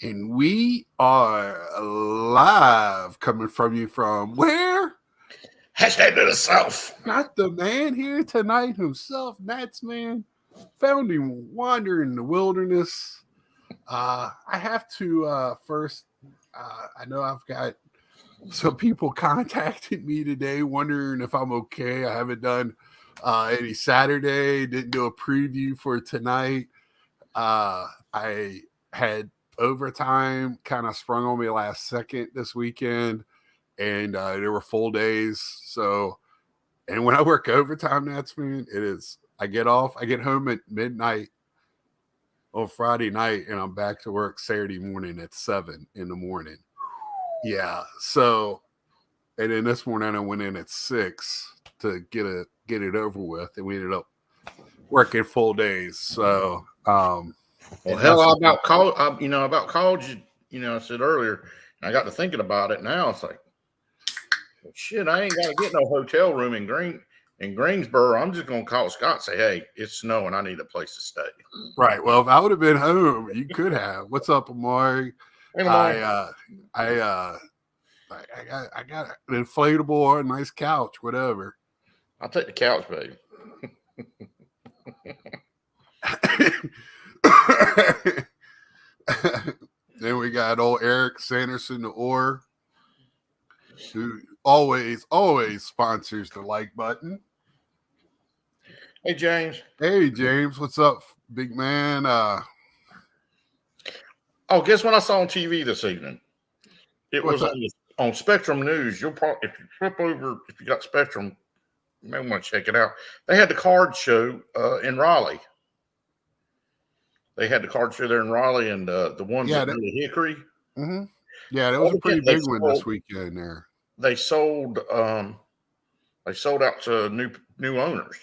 And we are live coming from you from where? Hashtag to the South. Not the man here tonight himself, Nats man, found him wandering in the wilderness. I have to first, I know I've got some people contacted me today wondering if I'm okay. I haven't done any Saturday, didn't do a preview for tonight. I had overtime kind of sprung on me last second this weekend, and there were full days. So, and when I work overtime, that's man, it is. I get home at midnight on Friday night, and I'm back to work Saturday morning at 7 in the morning. Yeah. So, and then this morning I went in at 6 to get it over with, and we ended up working full days. So, Well, hell, about college, about college. I said earlier, and I got to thinking about it. Now it's like, well, shit, I ain't got to get no hotel room in Greensboro. I'm just gonna call Scott and say, hey, it's snowing. I need a place to stay. Right. Well, if I would have been home, you could have. What's up, Amari? Hey, I got an inflatable or a nice couch, whatever. I'll take the couch, baby. Then we got old Eric Sanderson, the Orr, who always sponsors the like button. Hey, James. Hey, James. What's up, big man? Oh, guess what I saw on TV this evening? It What's was on Spectrum News. You'll probably, if you flip over, if you got Spectrum, you may want to check it out. They had the card show in Raleigh. They had the card show there in Raleigh, and the ones at Hickory. Mm-hmm. Yeah, that was a pretty big one this weekend there. They sold out to new owners.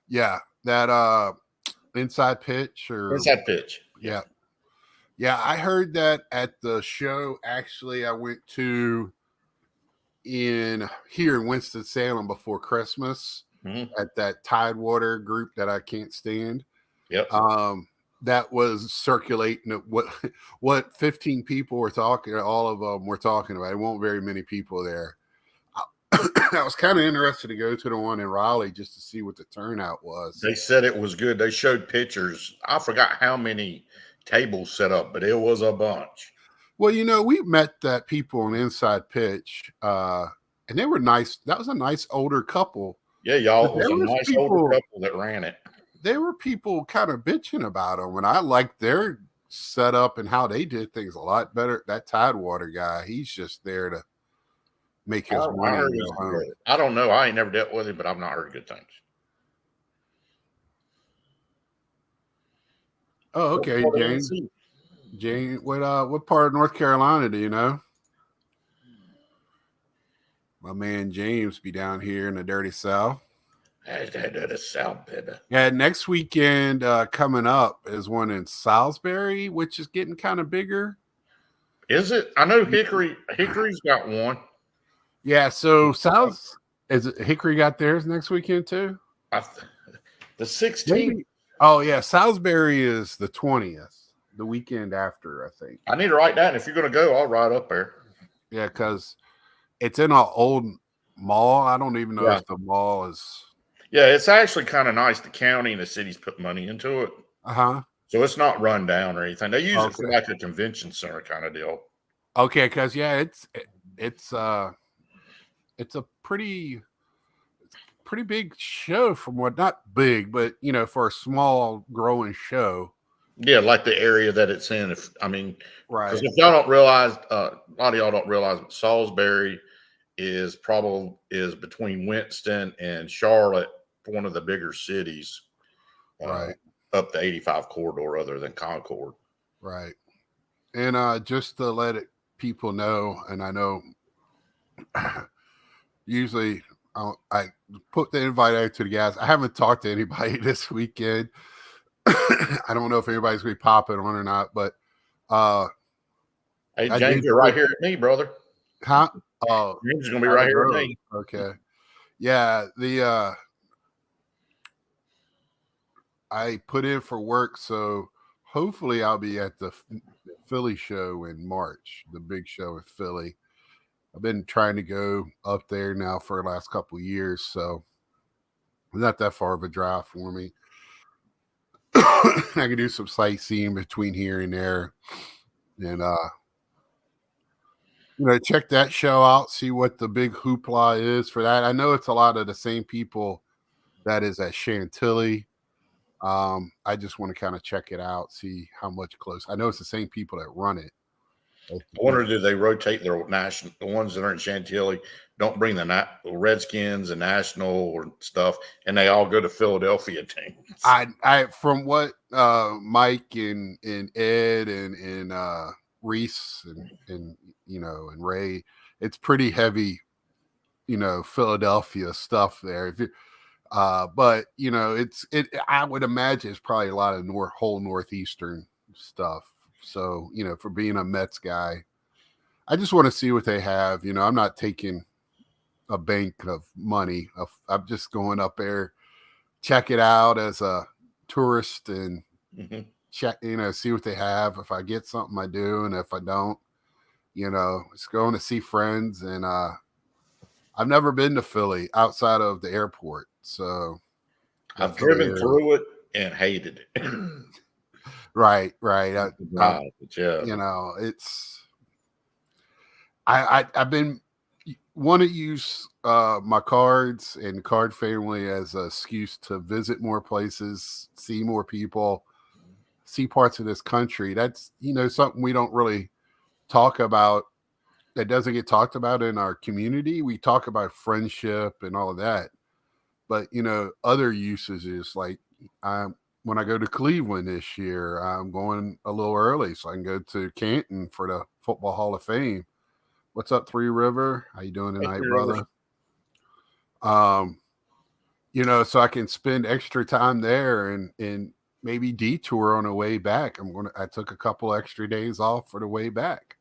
Yeah, that inside pitch. Yeah. Yeah, I heard that at the show. Actually, I went to here in Winston-Salem before Christmas at that Tidewater group that I can't stand. Yep. That was circulating what 15 people were talking. All of them were talking about. It weren't very many people there. I was kind of interested to go to the one in Raleigh just to see what the turnout was. They said it was good. They showed pictures. I forgot how many tables set up, but it was a bunch. Well, we met that people on Inside Pitch, and they were nice. That was a nice older couple. Yeah, y'all. It was a nice older couple that ran it. There were people kind of bitching about them, and I liked their setup and how they did things a lot better. That Tidewater guy, he's just there to make his money. I don't know. I ain't never dealt with him, but I've not heard good things. Oh, okay, James. James, what part of North Carolina do you know? My man James be down here in the dirty South. The South, baby. Yeah, next weekend coming up is one in Salisbury, which is getting kind of bigger. Is it? I know Hickory's got one. Yeah, so Hickory got theirs next weekend too? The 16th. Oh yeah, Salisbury is the 20th, the weekend after, I think. I need to write that. If you're going to go, I'll ride up there. Yeah, because it's in an old mall. I don't even know if the mall is. Yeah, it's actually kind of nice. The county and the city's put money into it. Uh-huh. So it's not run down or anything. They use it for like a convention center kind of deal. Okay, because it's a pretty big show from what, not big, but for a small growing show. Yeah, like the area that it's in. Right. Because if y'all don't realize, a lot of y'all don't realize, but Salisbury is between Winston and Charlotte, one of the bigger cities, right, up the 85 corridor, other than Concord. Right. And just to let people know, and I know usually I put the invite out to the guys. I haven't talked to anybody this weekend. I don't know if anybody's going to be popping on or not, but hey, James, you're right here at me, brother. Huh? Oh, James is going to be right here at me. Okay. Yeah, I put in for work, so hopefully I'll be at the Philly show in March, the big show in Philly. I've been trying to go up there now for the last couple of years, so not that far of a drive for me. I can do some sightseeing between here and there, and check that show out, see what the big hoopla is for that. I know it's a lot of the same people that is at Chantilly. I just want to kind of check it out, see how much close. I know it's the same people that run it. I wonder, do they rotate their national, the ones that are in Chantilly, don't bring the Redskins and National or stuff, and they all go to Philadelphia teams? I from what Mike and Ed and Reese and and Ray, it's pretty heavy, Philadelphia stuff there. If you, but I would imagine it's probably a lot of whole northeastern stuff. So for being a Mets guy, I just want to see what they have. I'm not taking a bank of money. I'm just going up there, check it out as a tourist and check, see what they have. If I get something, I do, and if I don't, it's going to see friends. And I've never been to Philly outside of the airport, so I've driven through it and hated it. Right. Yeah. It's I've been want to use my cards and Card Family as an excuse to visit more places, see more people, see parts of this country. That's something we don't really talk about. That doesn't get talked about in our community. We talk about friendship and all of that, but other usages, like when I go to Cleveland this year, I'm going a little early so I can go to Canton for the Football Hall of Fame. What's up, Three River? How you doing tonight, brother? So I can spend extra time there and maybe detour on the way back. I took a couple extra days off for the way back.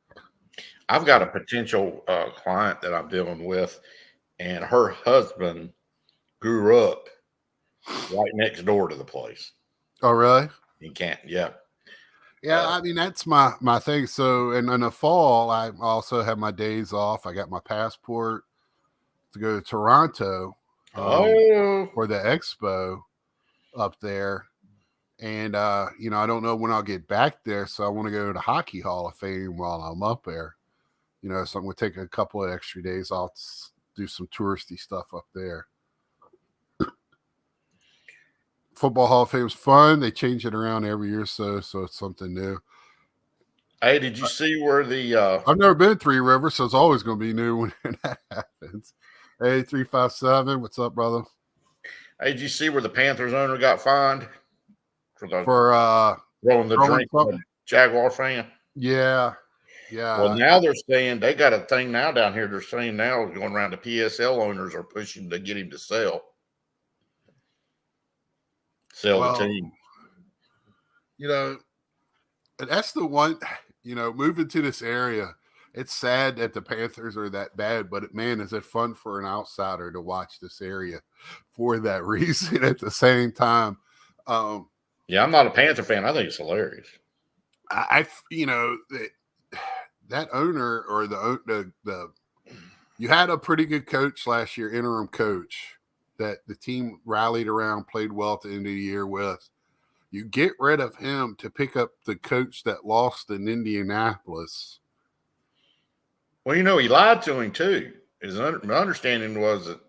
I've got a potential client that I'm dealing with, and her husband grew up right next door to the place. Oh, really? In Canton, yeah. Yeah, I mean, that's my thing. So, and in the fall, I also have my days off. I got my passport to go to Toronto for the expo up there. And, I don't know when I'll get back there. So I want to go to the Hockey Hall of Fame while I'm up there. So I'm going to take a couple of extra days off to do some touristy stuff up there. Football Hall of Fame is fun. They change it around every year, so it's something new. Hey, did you see where the I've never been to Three Rivers, so it's always going to be new when that happens. Hey, 357, what's up, brother? Hey, did you see where the Panthers owner got fined for throwing the drink at a Jaguar fan? Yeah. Well, now they're saying they got a thing now down here. They're saying now going around, the PSL owners are pushing to get him to sell the team. That's the one. Moving to this area, it's sad that the Panthers are that bad, but man, is it fun for an outsider to watch this area for that reason at the same time. Yeah, I'm not a Panther fan. I think it's hilarious. That owner or the you had a pretty good coach last year, interim coach that the team rallied around, played well at the end of the year with. You get rid of him to pick up the coach that lost in Indianapolis. Well, he lied to him too. My understanding was that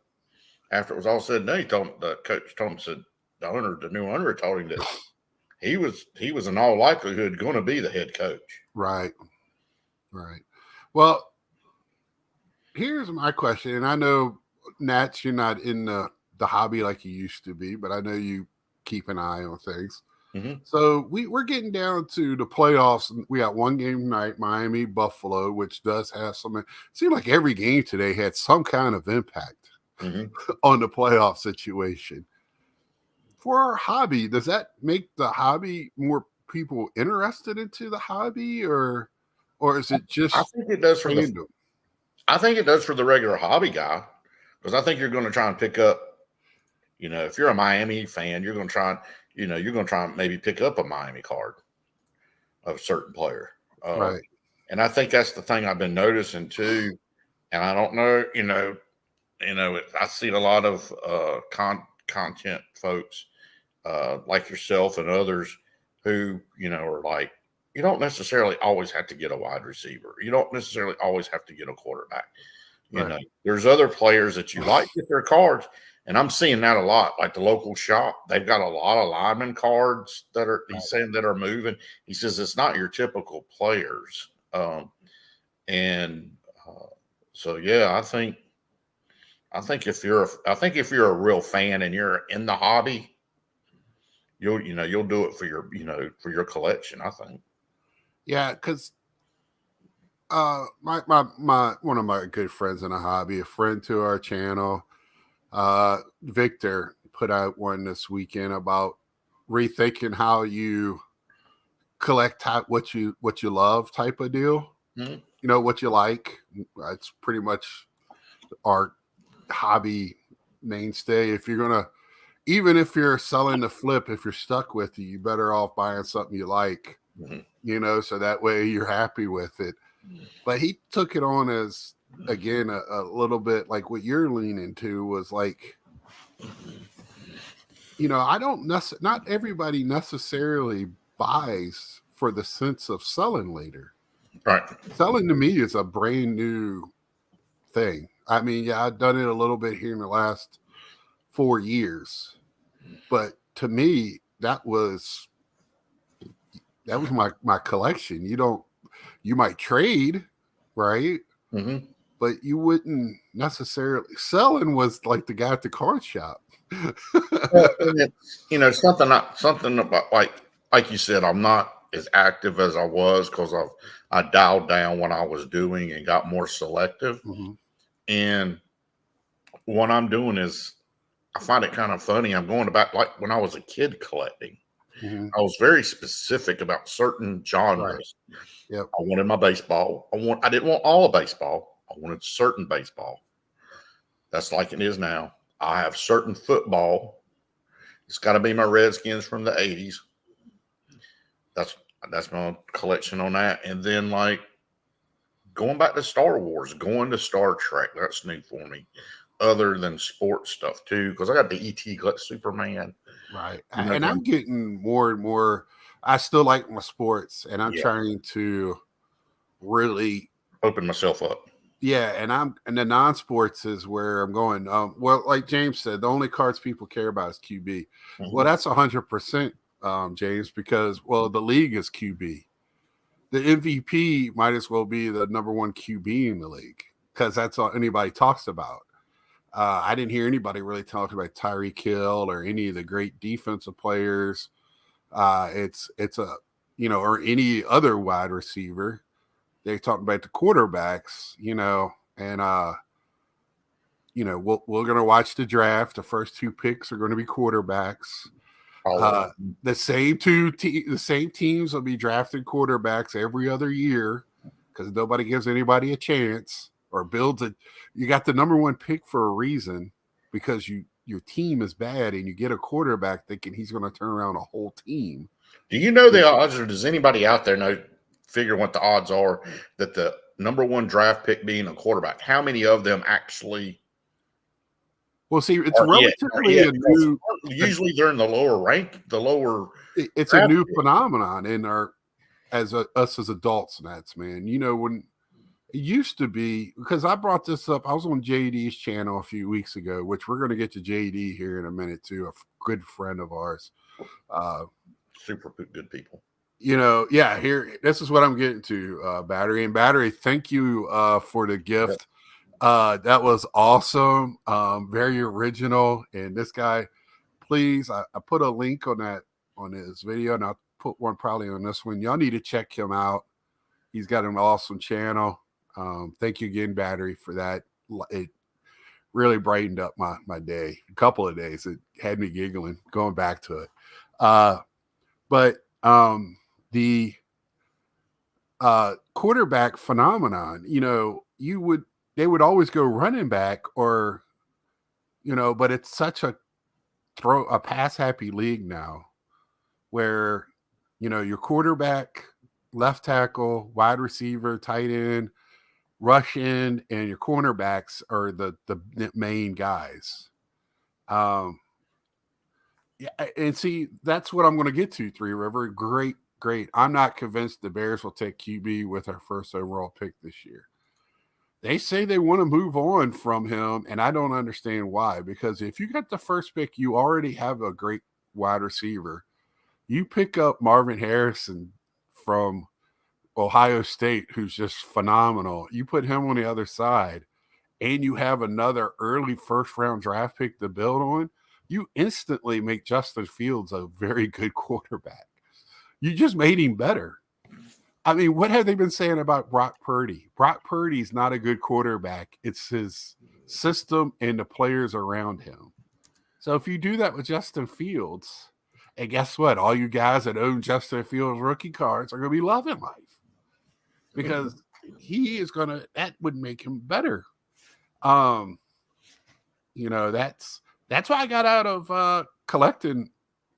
after it was all said and done, the coach told him, said the new owner told him that he was in all likelihood going to be the head coach. Right. Well, here's my question, and I know, Nats, you're not in the hobby like you used to be, but I know you keep an eye on things. Mm-hmm. So we're getting down to the playoffs. We got one game tonight, Miami, Buffalo, which does have some. It seemed like every game today had some kind of impact on the playoff situation. For our hobby, does that make the hobby more people interested into the hobby, or is it just? I think it does for the regular hobby guy, because I think you're going to try and pick up. If you're a Miami fan, you're going to try and maybe pick up a Miami card of a certain player. Right. And I think that's the thing I've been noticing too. And I don't know, I see a lot of content folks like yourself and others who, are like, you don't necessarily always have to get a wide receiver. You don't necessarily always have to get a quarterback. Right. There's other players that you like get their cards. And I'm seeing that a lot. Like the local shop, they've got a lot of lineman cards that are, he's saying, that are moving. He says it's not your typical players. So yeah, I think if you're a real fan and you're in the hobby, you'll do it for your collection, I think. Yeah, because my one of my good friends in a hobby, a friend to our channel, Victor, put out one this weekend about rethinking how you collect what you love type of deal. Mhm. What you like. It's pretty much our hobby mainstay. If you're gonna, even if you're selling the flip, if you're stuck with it, you better off buying something you like. Mhm. So that way you're happy with it. But he took it on as, again, a little bit like what you're leaning to was like, I don't not everybody necessarily buys for the sense of selling later. Right. Selling to me is a brand new thing. I mean, yeah, I've done it a little bit here in the last 4 years, but to me, that was my collection. You might trade, right? Mm-hmm. But you wouldn't necessarily. Selling was like the guy at the card shop. Well, and something about like you said, I'm not as active as I was because I dialed down what I was doing and got more selective. Mm-hmm. And what I'm doing is, I find it kind of funny. I'm going about like when I was a kid collecting. Mm-hmm. I was very specific about certain genres. Right. Yep. I wanted my baseball. I didn't want all of baseball. I wanted certain baseball. That's like it is now. I have certain football. It's got to be my Redskins from the 80s. That's my collection on that. And then like going back to Star Wars, going to Star Trek, that's new for me. Other than sports stuff too, because I got the ET Superman. Right. And I'm getting more and more. I still like my sports, and I'm Yeah. trying to really Open myself up. Yeah, and the non-sports is where I'm going. Well, like James said, the only cards people care about is QB. Mm-hmm. Well, that's 100%, James, because the league is QB. The MVP might as well be the number one QB in the league because that's all anybody talks about. I didn't hear anybody really talk about Tyreek Hill or any of the great defensive players. It's a or any other wide receiver. They're talking about the quarterbacks, and we're gonna watch the draft. The first 2 picks are going to be quarterbacks. The same the same teams will be drafting quarterbacks every other year because nobody gives anybody a chance or builds it. You got the number 1 pick for a reason because your team is bad and you get a quarterback thinking he's going to turn around a whole team. Do you know the odds, or does anybody out there figure what the odds are that the number 1 draft pick being a quarterback? How many of them actually? Well, see, it's relatively a new. Usually, they're in the lower rank. It's a new phenomenon in us as adults. Nats, man. When it used to be, because I brought this up. I was on JD's channel a few weeks ago, which we're going to get to JD here in a minute too. A good friend of ours. Super good people. Here, this is what I'm getting to, Battery. Thank you for the gift. That was awesome. Very original. And this guy, please, I put a link on his video, and I'll put one probably on this one. Y'all need to check him out. He's got an awesome channel. Thank you again, Battery, for that. It really brightened up my day. A couple of days. It had me giggling going back to it. But the quarterback phenomenon, they would always go running back or, but it's such a pass happy league now where, your quarterback left tackle, wide receiver, tight end, rush end, and your cornerbacks are the main guys. Yeah, and see, that's what I'm going to get to. Three River, great. I'm not convinced the Bears will take QB with our first overall pick this year. They say they want to move on from him, and I don't understand why. Because if you got the first pick, you already have a great wide receiver. You pick up Marvin Harrison from Ohio State, who's just phenomenal. You put him on the other side, and you have another early first-round draft pick to build on. You instantly make Justin Fields a very good quarterback. You just made him better. I mean, what have they been saying about Brock Purdy? Brock Purdy's not a good quarterback. It's his system and the players around him. So if you do that with Justin Fields, and guess what? All you guys that own Justin Fields rookie cards are going to be loving life because he is going to, that would make him better. You know, that's why I got out of collecting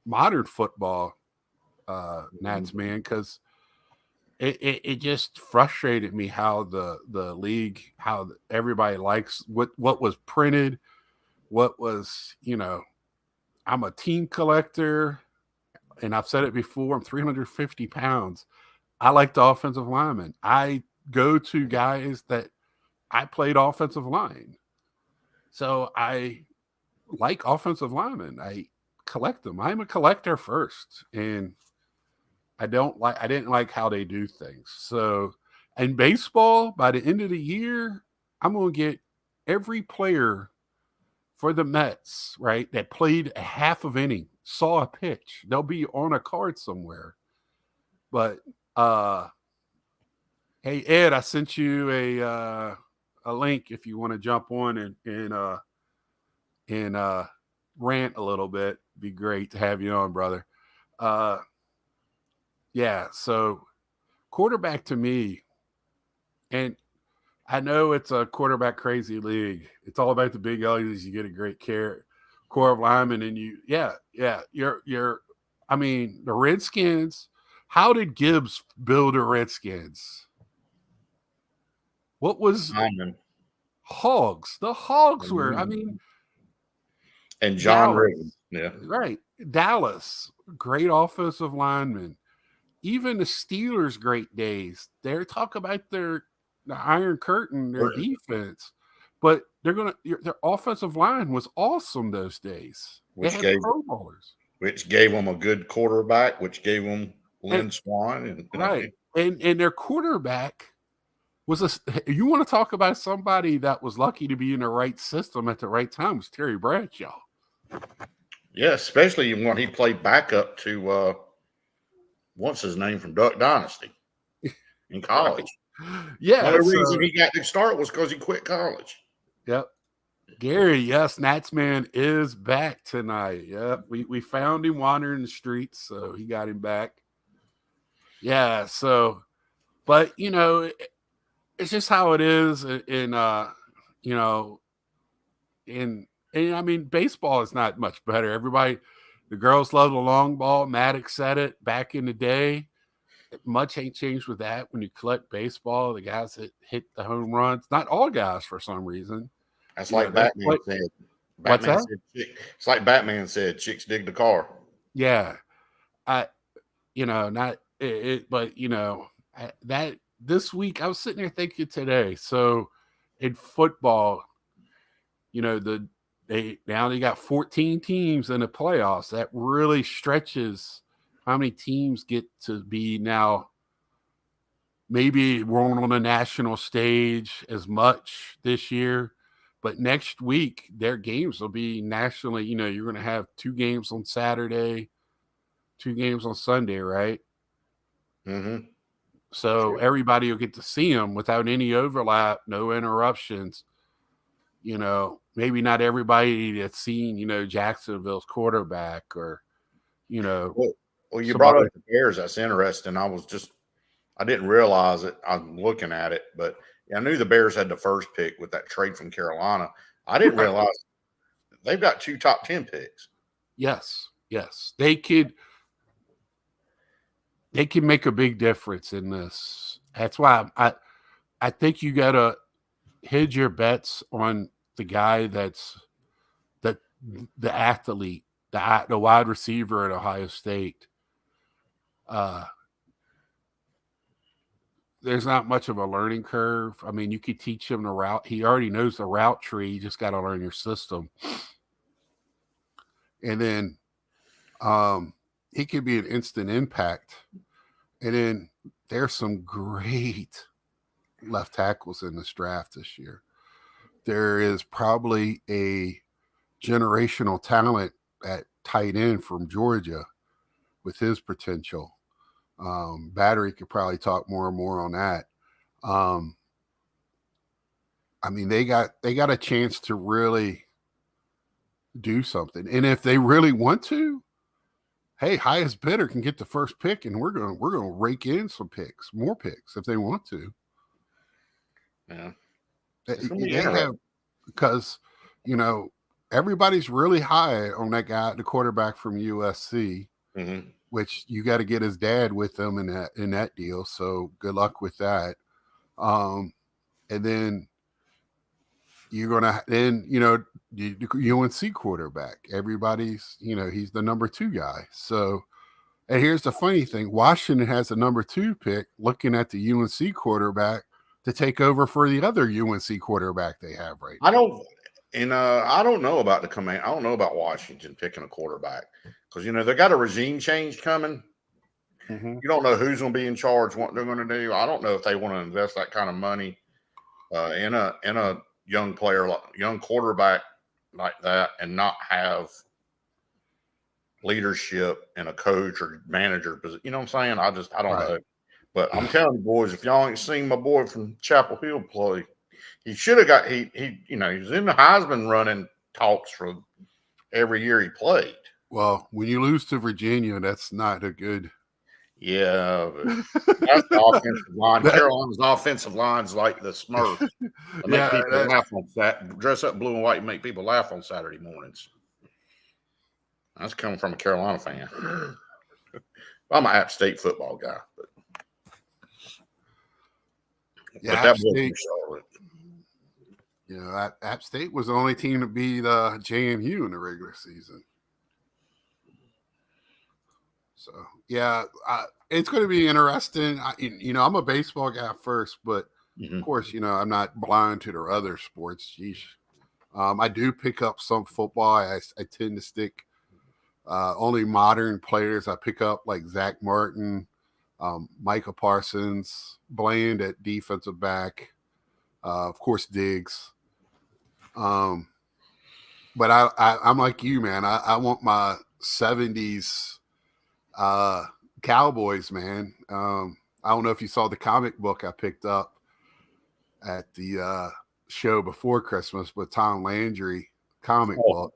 modern football, Nats, man, because it just frustrated me how the league, how everybody likes what was printed, what was, you know, I'm a team collector, and I've said it before, I'm 350 pounds. I like the offensive linemen. I go to guys that I played offensive line. So I like offensive linemen. I collect them. I'm a collector first. And I didn't like how they do things. So in baseball, by the end of the year, I'm going to get every player for the Mets, right, that played a half of inning, saw a pitch. They'll be on a card somewhere. But hey Ed, I sent you a link if you want to jump on and rant a little bit. Be great to have you on, brother. Yeah, so quarterback to me, and I know it's a quarterback crazy league. It's all about the big L's. You get a great core of linemen, and you're. I mean, the Redskins. How did Gibbs build the Redskins? What was Hogs? The Hogs were. I mean, and John Reagan, yeah, right. Dallas, great offensive lineman. Even the Steelers' great days. They're talking about the Iron Curtain, their defense, but their offensive line was awesome those days. They had Pro Bowlers, which gave them a good quarterback, which gave them Lynn Swann, right. And their quarterback was you want to talk about somebody that was lucky to be in the right system at the right time, was Terry Bradshaw. Yeah, especially when he played backup to what's his name from Duck Dynasty in college. Right. Yeah. The only reason he got to start was because he quit college. Yep. Gary, yes, Natsman is back tonight. Yep. We found him wandering the streets, so he got him back. Yeah, so but you know, it's just how it is in you know, and I mean baseball is not much better. Everybody, the girls love the long ball. Maddox said it back in the day. Much ain't changed with that. When you collect baseball, the guys that hit the home runs, not all guys for some reason. That's like Batman said. What's that? It's like Batman said, chicks dig the car. Yeah. You know, not it, but you know, that this week I was sitting there thinking today. So in football, you know, they got 14 teams in the playoffs. That really stretches how many teams get to be now. Maybe we're on a national stage as much this year, but next week their games will be nationally. You know, you're going to have 2 games on Saturday, 2 games on Sunday, right? Mm-hmm. So everybody will get to see them without any overlap, no interruptions. You know, maybe not everybody that's seen, you know, Jacksonville's quarterback or, you know. Well, you brought up the Bears. That's interesting. I didn't realize it. I'm looking at it, but I knew the Bears had the first pick with that trade from Carolina. I didn't realize they've got 2 top 10 picks. Yes. They could. they can make a big difference in this. That's why I think you gotta hedge your bets on the guy that's the athlete, the wide receiver at Ohio State. There's not much of a learning curve. I mean, you could teach him the route. He already knows the route tree. You just got to learn your system. And then he could be an instant impact. And then there's some great left tackles in this draft this year. There is probably a generational talent at tight end from Georgia with his potential. Battery could probably talk more and more on that. I mean, they got a chance to really do something, and if they really want to, hey, highest bidder can get the first pick, and we're gonna rake in some picks, more picks if they want to. Yeah, they have, because everybody's really high on that guy, the quarterback from USC. Mm-hmm. Which you got to get his dad with them in that deal. So good luck with that. And then you're gonna the UNC quarterback. Everybody's he's the number 2 guy. So, and here's the funny thing: Washington has a number 2 pick, looking at the UNC quarterback to take over for the other UNC quarterback they have right now. I don't know about the command. I don't know about Washington picking a quarterback because they got a regime change coming. Mm-hmm. You don't know who's going to be in charge, what they're going to do. I don't know if they want to invest that kind of money in a young player, young quarterback like that, and not have leadership and a coach or manager. You know what I'm saying? I don't know. But I'm telling you, boys, if y'all ain't seen my boy from Chapel Hill play. He should have got he was in the Heisman running talks for every year he played. Well, when you lose to Virginia, that's not a good. Yeah, but that's the offensive line. Carolina's offensive line's like the Smurfs. Make people laugh on that. Dress up blue and white and make people laugh on Saturday mornings. That's coming from a Carolina fan. I'm an App State football guy, but App State. App State was the only team to beat JMU in the regular season. So, it's going to be interesting. I'm a baseball guy first, but of course, I'm not blind to the other sports. Sheesh. I do pick up some football. I tend to stick only modern players. I pick up like Zach Martin, Micah Parsons, Bland at defensive back, of course, Diggs. But I'm like you, man. I want my 70s Cowboys, man. I don't know if you saw the comic book I picked up at the show before Christmas, but Tom Landry comic book.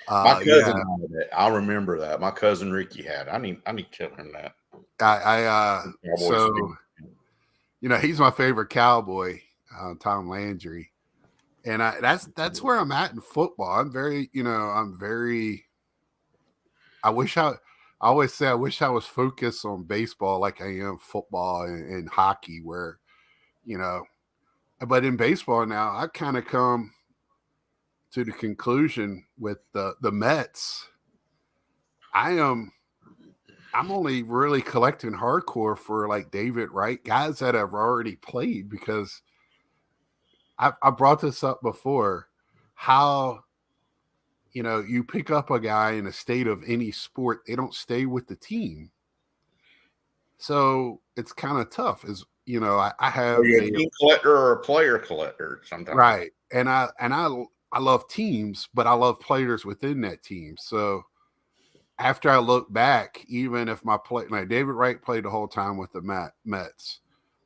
My cousin had it. I remember that. My cousin Ricky had it. I need to tell him that. He's my favorite Cowboy, Tom Landry. And that's where I'm at in football. I'm very, I always say I wish I was focused on baseball like I am football and hockey, where, but in baseball now, I kind of come to the conclusion with the Mets. I'm only really collecting hardcore for like David Wright, guys that have already played, because I brought this up before, how, you pick up a guy in a state of any sport, they don't stay with the team. So it's kind of tough. I have a team collector or a player collector sometimes. Right. And I love teams, but I love players within that team. So after I look back, even if David Wright played the whole time with the Mets,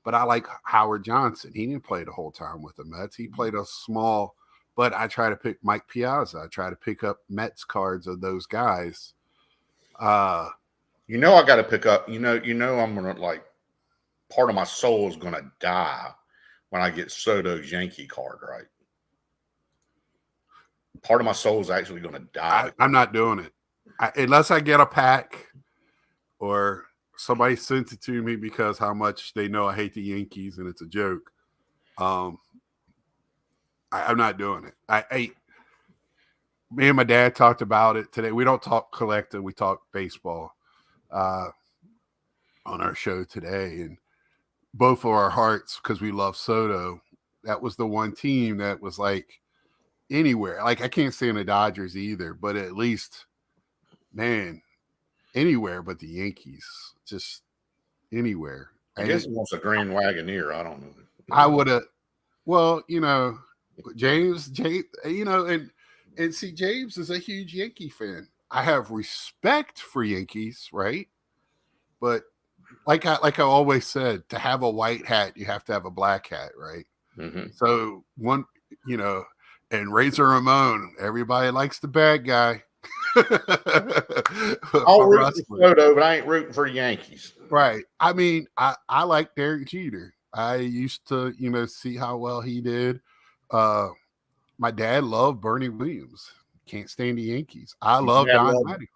but I like Howard Johnson. He didn't play the whole time with the Mets. He played a small, but I try to pick Mike Piazza. I try to pick up Mets cards of those guys. I got to pick up, I'm going to part of my soul is going to die when I get Soto's Yankee card, right? Part of my soul is actually going to die. I'm not doing it. Unless I get a pack or somebody sent it to me because how much they know I hate the Yankees and it's a joke. I'm not doing it. Me and my dad talked about it today. We don't talk collective. We talk baseball on our show today. And both of our hearts, because we love Soto, that was the one team that was like anywhere. Like, I can't stand the Dodgers either, but at least, man, anywhere but the Yankees. Just anywhere. I guess he wants a Green Wagoneer. I don't know. I would have, well, James, and see, James is a huge Yankee fan. I have respect for Yankees, right? But like I always said, to have a white hat, you have to have a black hat, right? Mm-hmm. So and Razor Ramon, everybody likes the bad guy. I'll root for Soto, but I ain't rooting for the Yankees. Right. I mean, I like Derek Jeter. I used to, see how well he did. My dad loved Bernie Williams. Can't stand the Yankees. I love Don Mattingly.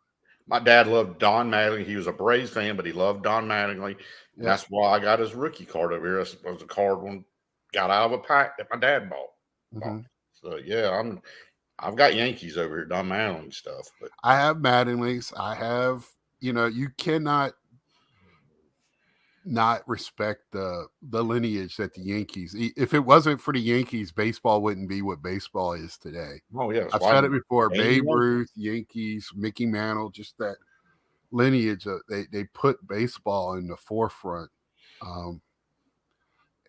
My dad loved Don Mattingly. He was a Braves fan, but he loved Don Mattingly. And that's why I got his rookie card over here. It was a card one got out of a pack that my dad bought. Mm-hmm. So yeah, I've got Yankees over here, Don Mattingly stuff. But I have Mattingly's. I have, you cannot not respect the lineage that the Yankees. If it wasn't for the Yankees, baseball wouldn't be what baseball is today. Oh yeah, I've said it before. Babe Ruth, Yankees, Mickey Mantle, just that lineage. They put baseball in the forefront.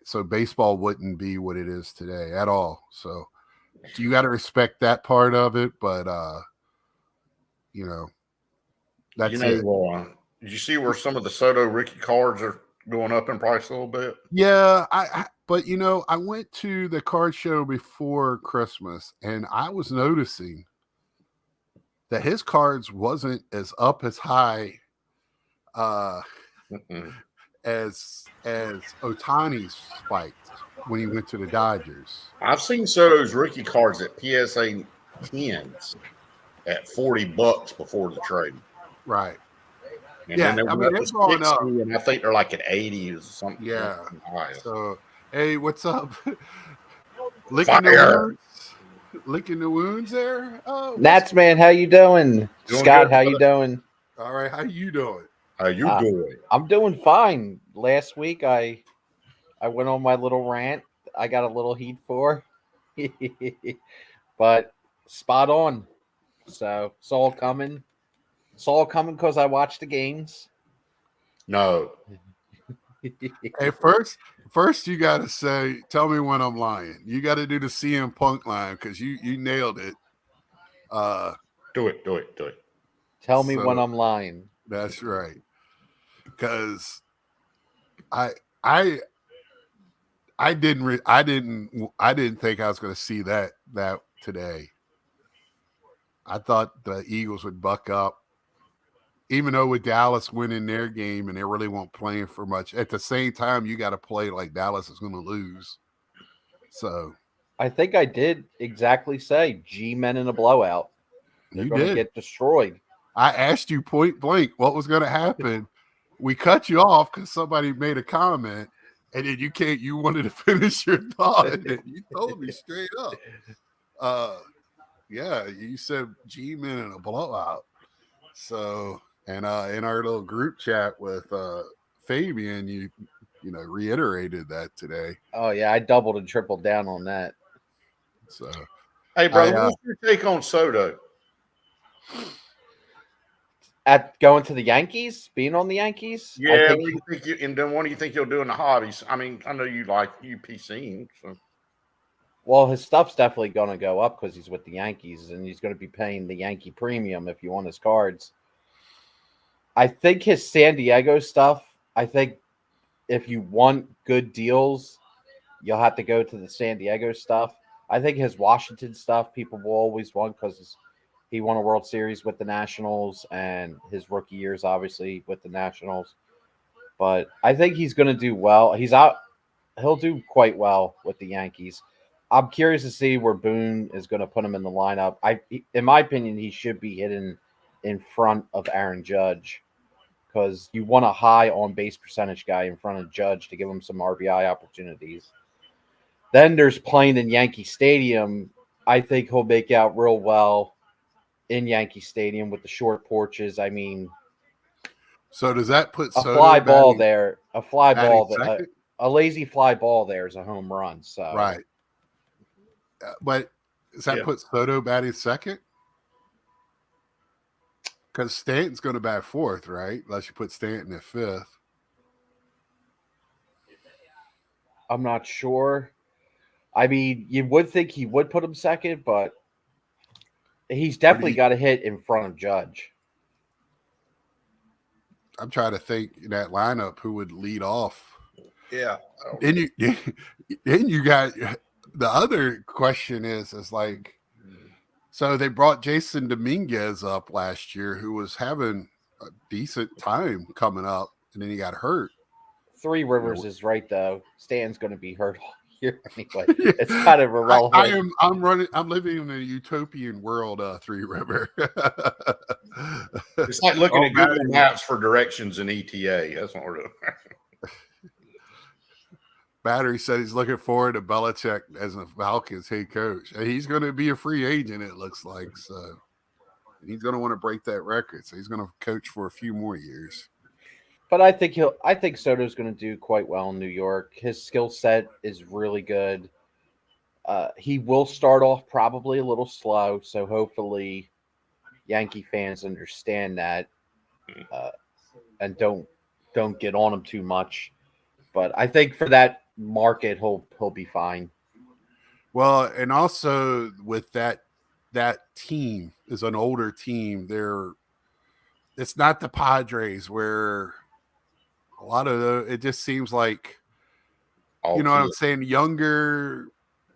So baseball wouldn't be what it is today at all. So you got to respect that part of it, but that's it. Did you see where some of the Soto rookie cards are going up in price a little bit? Yeah, but I went to the card show before Christmas, and I was noticing that his cards wasn't as up as high as Ohtani's spiked when he went to the Dodgers. I've seen Soto's rookie cards at PSA 10s at $40 before the trade. Right. And then they're going up. And I think they're like at 80 or something. Yeah. Nice. So, hey, what's up? Licking the wounds there. Oh, Nats man, how you doing? Scott, how you doing? All right, how you doing? How you doing? I'm doing fine. Last week I went on my little rant. I got a little heat for, but spot on. So it's all coming. It's all coming because I watched the games. No. Hey, first you got to tell me when I'm lying. You got to do the CM Punk line because you nailed it. Do it. Tell me when I'm lying. That's right. Because I didn't think I was going to see that today. I thought the Eagles would buck up. Even though with Dallas winning their game and they really weren't playing for much, at the same time, you got to play like Dallas is going to lose. So I think I did exactly say G-men in a blowout. They're going to get destroyed. I asked you point blank what was going to happen. We cut you off because somebody made a comment, and then you wanted to finish your thought, and you told me straight up. Yeah, you said G-men in a blowout. So. And in our little group chat with Fabian, you reiterated that today. Oh yeah, I doubled and tripled down on that. So, hey, brother, what's your take on Soto? At going to the Yankees, being on the Yankees? Yeah, what do you think and then what do you think he'll do in the hobbies? I mean, I know you like UPCing, so. Well, his stuff's definitely going to go up because he's with the Yankees, and he's going to be paying the Yankee premium if you want his cards. I think his San Diego stuff, I think if you want good deals, you'll have to go to the San Diego stuff. I think his Washington stuff, people will always want because he won a World Series with the Nationals and his rookie years, obviously, with the Nationals. But I think he's going to do well. He'll do quite well with the Yankees. I'm curious to see where Boone is going to put him in the lineup. In my opinion, he should be hitting in front of Aaron Judge. because you want a high on base percentage guy in front of Judge to give him some RBI opportunities. Then there's playing in Yankee Stadium. I think he'll make out real well in Yankee Stadium with the short porches. I mean, So does that put a Soto fly ball batting, there, batting second? a lazy fly ball there is a home run. So Right. But does that put Soto batting second? Because Stanton's going to bat fourth, right? Unless you put Stanton at fifth. I'm not sure. I mean, you would think he would put him second, but he's definitely got a hit in front of Judge. I'm trying to think in that lineup who would lead off. Yeah. Then you got the other question is like, so they brought Jason Dominguez up last year, who was having a decent time coming up, and then he got hurt. Three Rivers is right though. Stan's going to be hurt all year anyway. It's kind of irrelevant. I'm living in a utopian world. Three River. It's like looking at Google Maps for directions in ETA. That's what we're doing. Battery said he's looking forward to Belichick as a Falcons head coach. He's going to be a free agent, it looks like. So he's going to want to break that record. So he's going to coach for a few more years. But I think Soto's going to do quite well in New York. His skill set is really good. He will start off probably a little slow, so hopefully Yankee fans understand that and don't get on him too much. But I think for that market, he'll be fine. Well, and also with that team is an older team. It's not the Padres where a lot of it just seems like, you know what I'm saying, younger,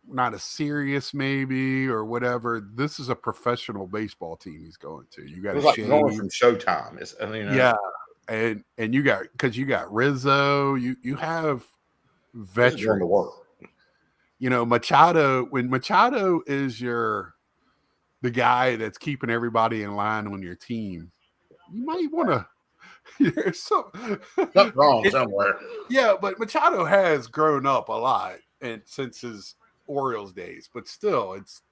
not as serious maybe or whatever. This is a professional baseball team he's going to. You got like going from Showtime. Yeah, and you got Rizzo. You have veterans. You know, Machado. When Machado is the guy that's keeping everybody in line on your team, you might want to. There's something wrong somewhere. Yeah, but Machado has grown up a lot and since his Orioles days, but still, it's,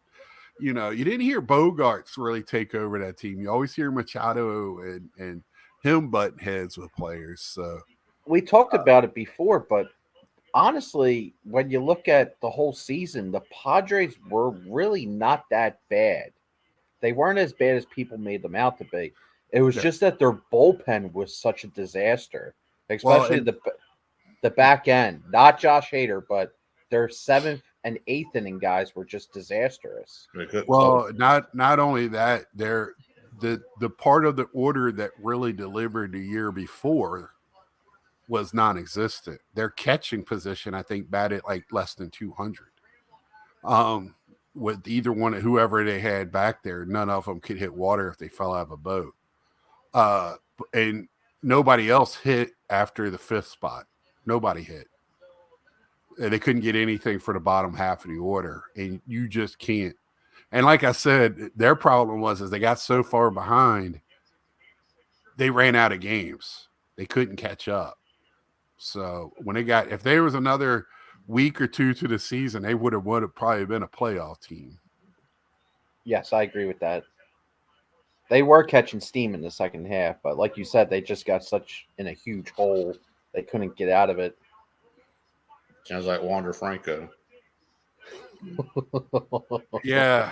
you know, you didn't hear Bogarts really take over that team. You always hear Machado and him butting heads with players. So we talked about it before, but honestly, when you look at the whole season, the Padres were really not that bad. They weren't as bad as people made them out to be. It was just that their bullpen was such a disaster, especially the back end. Not Josh Hader, but their 7th and 8th inning guys were just disastrous. Well, not only that, the part of the order that really delivered the year before was non-existent. Their catching position, I think, batted like less than 200. With either one of whoever they had back there, none of them could hit water if they fell out of a boat. And nobody else hit after the 5th spot. Nobody hit. And they couldn't get anything for the bottom half of the order. And you just can't. And like I said, their problem was they got so far behind, they ran out of games. They couldn't catch up. So if there was another week or two to the season, they would have probably been a playoff team. Yes, I agree with that. They were catching steam in the second half, but like you said, they just got in a huge hole. They couldn't get out of it. Sounds like Wander Franco. Yeah.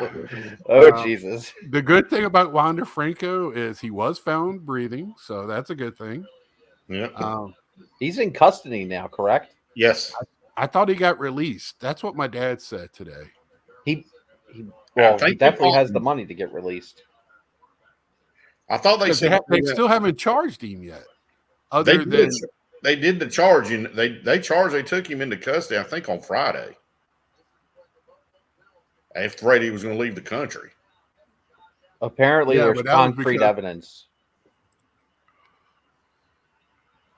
Jesus. The good thing about Wander Franco is he was found breathing, so that's a good thing. Yeah. He's in custody now, correct? Yes. I thought he got released. That's what my dad said today. He definitely has the money to get released. I thought they said they still haven't charged him yet. They did the charge. They took him into custody, I think, on Friday. After he was going to leave the country. Apparently, there's concrete evidence.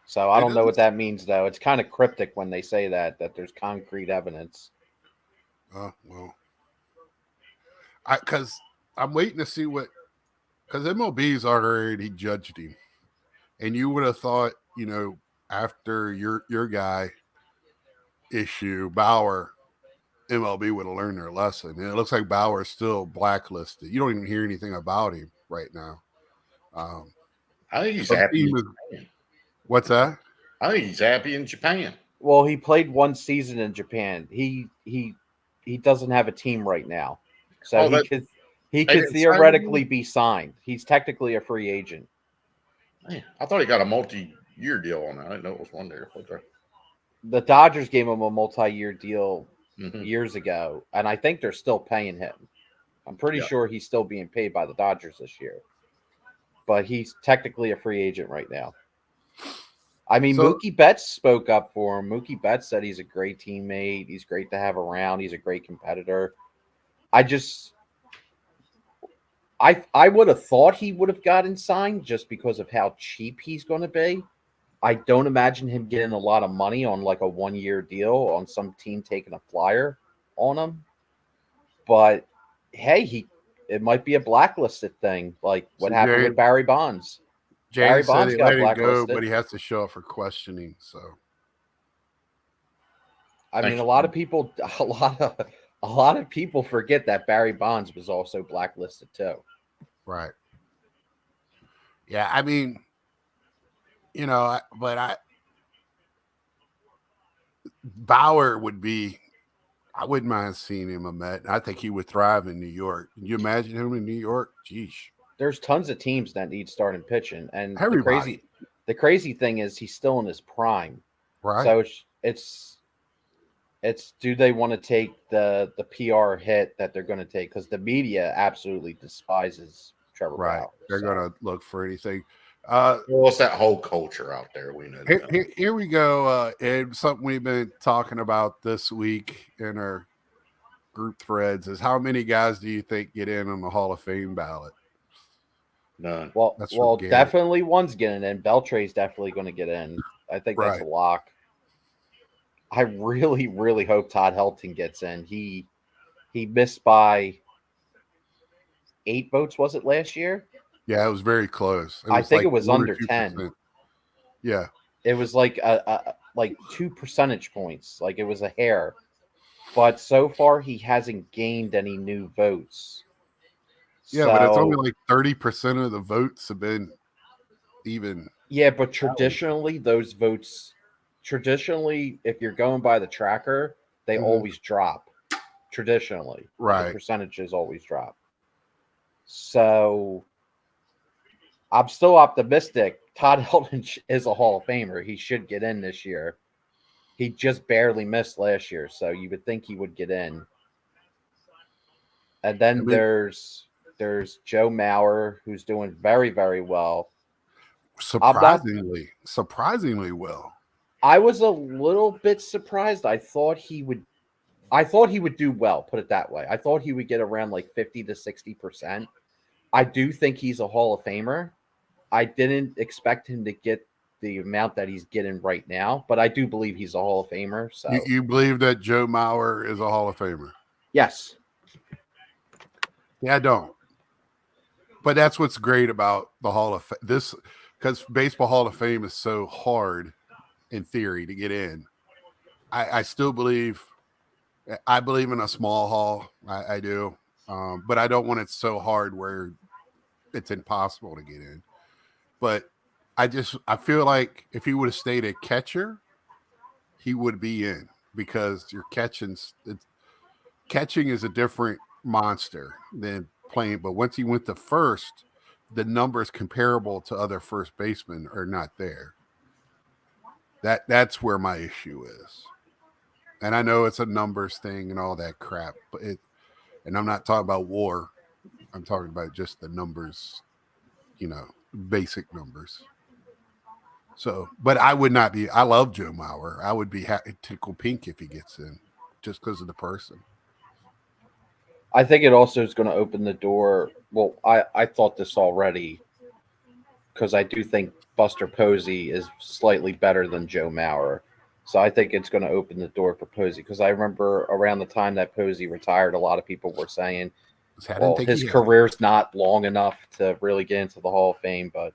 So I don't know what that means, though. It's kind of cryptic when they say that there's concrete evidence. Well, because I'm waiting to see because MLB's already judged him. And you would have thought, after your guy issue, Bauer, MLB would have learned their lesson. And it looks like Bauer is still blacklisted. You don't even hear anything about him right now. I think he's happy. What's that? I think he's happy in Japan. Well, he played one season in Japan. He doesn't have a team right now, so he could theoretically be signed. He's technically a free agent. Man, I thought he got a multi-year deal on that. I didn't know it was 1 year. The Dodgers gave him a multi-year deal years ago, and I think they're still paying him. I'm pretty sure he's still being paid by the Dodgers this year, but he's technically a free agent right now. I mean, Mookie Betts spoke up for him. Mookie Betts said he's a great teammate. He's great to have around. He's a great competitor. I would have thought he would have gotten signed just because of how cheap he's going to be. I don't imagine him getting a lot of money on like a 1-year deal on some team taking a flyer on him. But hey, it might be a blacklisted thing, like what happened with Barry Bonds. Barry Bonds got blacklisted, but he has to show up for questioning. So, I mean, a lot of people forget that Barry Bonds was also blacklisted too. Right. Yeah, I mean, Bauer would be. I wouldn't mind seeing him a Met. I think he would thrive in New York. Can you imagine him in New York? Jeez. There's tons of teams that need starting pitching, and the crazy thing is he's still in his prime, right? So it's do they want to take the PR hit that they're going to take, because the media absolutely despises Trevor Bauer. They're going to look for anything. Well, it's that whole culture out there. We know. Here we go. And something we've been talking about this week in our group threads is how many guys do you think get in on the Hall of Fame ballot? None. Well, definitely one's getting in. Beltre's definitely going to get in. I think that's a lock. I really, really hope Todd Helton gets in. He missed by 8 votes, was it last year? Yeah, it was very close. I think it was under 10. Yeah. It was like like 2 percentage points. Like it was a hair. But so far he hasn't gained any new votes. Yeah, but it's only like 30% of the votes have been even. Yeah, but traditionally those votes, if you're going by the tracker, they always drop. Traditionally. Right. The percentages always drop. So I'm still optimistic. Todd Helton is a Hall of Famer. He should get in this year. He just barely missed last year, so you would think he would get in. And then there's Joe Mauer, who's doing very, very well. Surprisingly well. I was a little bit surprised. I thought he would do well, put it that way. I thought he would get around like 50 to 60%. I do think he's a Hall of Famer. I didn't expect him to get the amount that he's getting right now, but I do believe he's a Hall of Famer. So you believe that Joe Mauer is a Hall of Famer? Yes. Yeah, I don't. But that's what's great about the Hall of this, because Baseball Hall of Fame is so hard in theory to get in. I still believe. I believe in a small hall. I do. But I don't want it so hard where it's impossible to get in. But I feel like if he would have stayed a catcher, he would be in, because your catching is a different monster than playing. But once he went to first, the numbers comparable to other first basemen are not there. That's where my issue is. And I know it's a numbers thing and all that crap, but and I'm not talking about WAR. I'm talking about just the numbers, basic numbers. So, but I would not be. I love Joe Mauer. I would be tickle pink if he gets in, just because of the person. I think it also is going to open the door. Well, I thought this already, because I do think Buster Posey is slightly better than Joe Mauer. So I think it's going to open the door for Posey, because I remember around the time that Posey retired, a lot of people were saying, well, his career's not long enough to really get into the Hall of Fame. But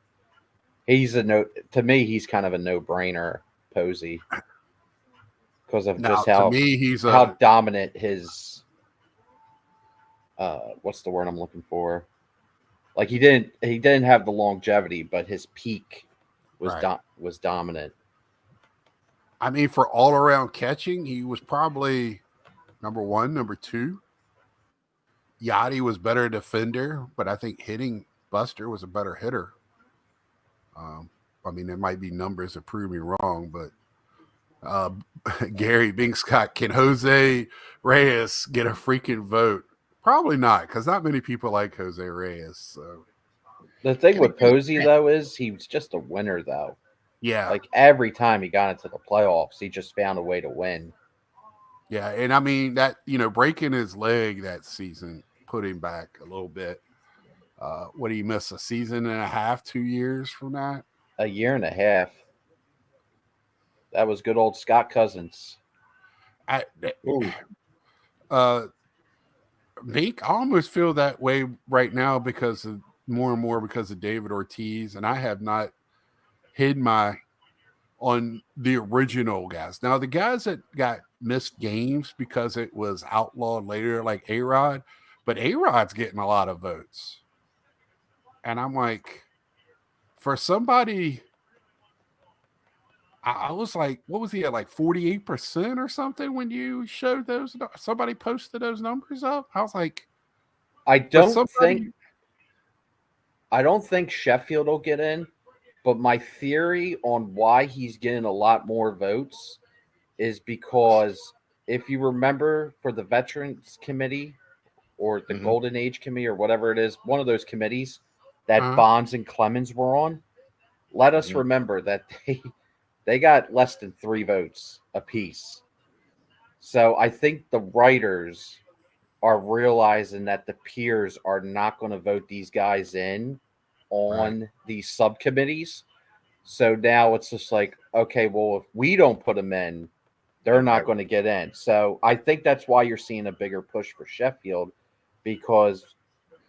He's to me, he's kind of a no-brainer, Posey, because of Now, just to me, he's how a dominant his what's the word I'm looking for? Like he didn't have the longevity, but his peak was right. was dominant. I mean, for all around catching, he was probably number one, number two. Yachty was better defender, but I think hitting Buster was a better hitter. I mean, there might be numbers that prove me wrong, but Gary Bingscott, can Jose Reyes get a freaking vote? Probably not, because not many people like Jose Reyes. So The thing can he with get Posey though is he was just a winner though. Yeah, Like every time he got into the playoffs, he just found a way to win. yeah, and I mean that breaking his leg that season put him back a little bit. What did he miss a season and a half, 2 years from that? A year and a half. That was good old Scott Cousins. I, Mink, I almost feel that way right now because of more and more because of David Ortiz, and I have not hid my on the original guys. Now the guys that got missed games because it was outlawed later, like A-Rod, but A-Rod's getting a lot of votes. And I'm like, for somebody, I was like, what was he at, like 48% or something when you showed those? Somebody posted those numbers up. I was like, I don't think Sheffield will get in, but my theory on why he's getting a lot more votes is because if you remember for the Veterans Committee or the Golden Age Committee or whatever it is, one of those committees that Bonds and Clemens were on, let us remember that they got less than 3 votes apiece. So I think the writers are realizing that the peers are not going to vote these guys in on these subcommittees. So now it's just like, okay, well, if we don't put them in, they're not going to get in. So I think that's why you're seeing a bigger push for Sheffield, because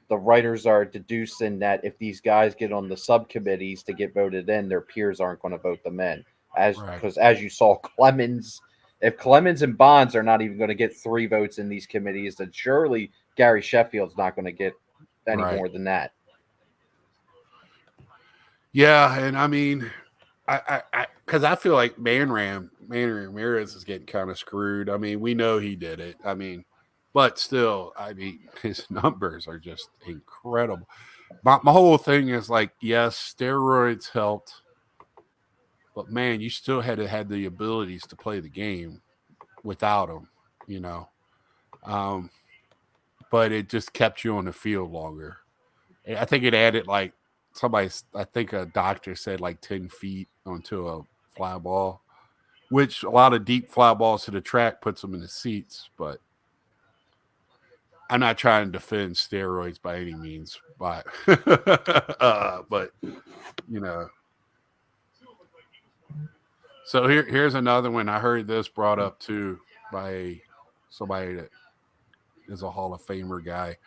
the writers are deducing that if these guys get on the subcommittees to get voted in, their peers aren't going to vote them in. Because as you saw, if Clemens and Bonds are not even going to get 3 votes in these committees, then surely Gary Sheffield's not going to get any more than that. Yeah, and I mean, because I feel like Manny Ramirez is getting kind of screwed. I mean, we know he did it. I mean, but still, I mean, his numbers are just incredible. My whole thing is like, yes, steroids helped, but man, you still had to have the abilities to play the game without them, but it just kept you on the field longer. I think it added like I think a doctor said like 10 feet onto a fly ball, which a lot of deep fly balls to the track puts them in the seats. But I'm not trying to defend steroids by any means, but So here's another one. I heard this brought up too by somebody that is a Hall of Famer guy.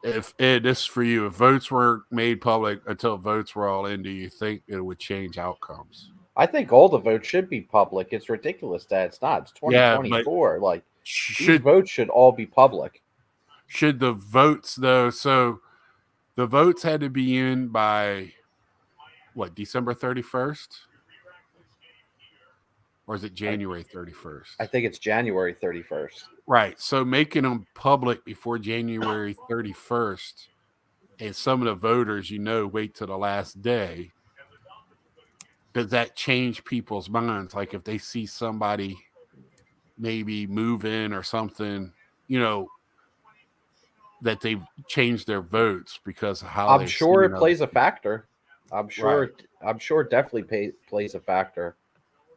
If this is for you, if votes weren't made public until votes were all in, do you think it would change outcomes? I think all the votes should be public. It's ridiculous that it's not. It's 2024. Yeah, these votes should all be public. Should the votes though? So the votes had to be in by what, December 31st? Or is it January 31st? I think it's January 31st. Right. So making them public before January 31st, and some of the voters, wait till the last day. Does that change people's minds? Like if they see somebody maybe move in or something, that they've changed their votes because of how I'm sure it plays a factor. I'm sure it definitely plays a factor.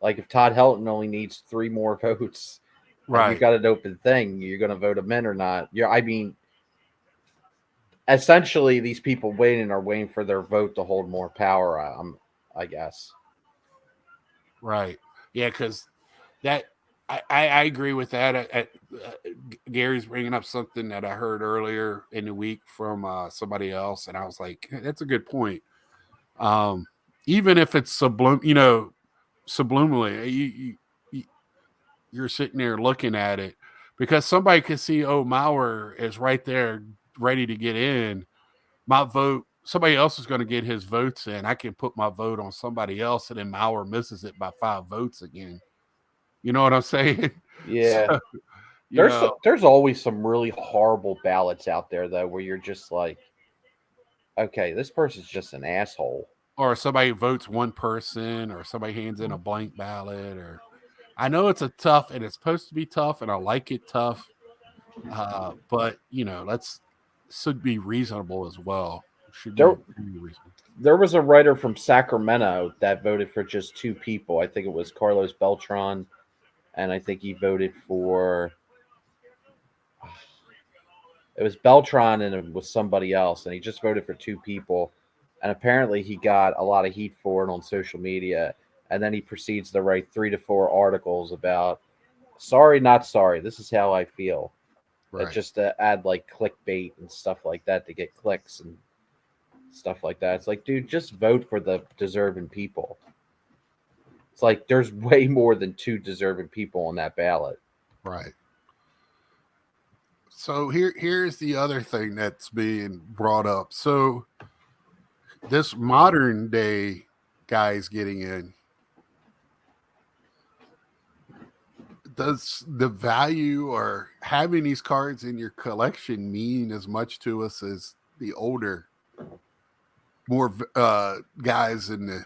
Like if Todd Helton only needs 3 more votes, and you've got an open thing, you're going to vote him in or not? I mean, essentially, these people are waiting for their vote to hold more power. I guess. Right. Yeah, because that I agree with that. Gary's bringing up something that I heard earlier in the week from somebody else, and I was like, that's a good point. even if it's subliminally, you're sitting there looking at it because somebody could see, oh, Mauer is right there ready to get in. My vote, somebody else is going to get his votes in. I can put my vote on somebody else, and then Mauer misses it by 5 votes again. You know what I'm saying? Yeah. So, There's always some really horrible ballots out there though, where you're just like, okay, this person's just an asshole. Or somebody votes one person, or somebody hands in a blank ballot. Or I know it's and it's supposed to be tough, and I like it tough. But let's should be reasonable as well. Should be reasonable. There was a writer from Sacramento that voted for just 2 people. I think it was Carlos Beltran, and I think he voted for. It was Beltran and it was somebody else, and he just voted for 2 people. And apparently he got a lot of heat for it on social media. And then he proceeds to write 3 to 4 articles about sorry, not sorry. This is how I feel. Right. Just to add like clickbait and stuff like that to get clicks and stuff like that. It's like, dude, just vote for the deserving people. It's like there's way more than 2 deserving people on that ballot. Right. So here's the other thing that's being brought up. So this modern day guys getting in, does the value or having these cards in your collection mean as much to us as the older, more guys in the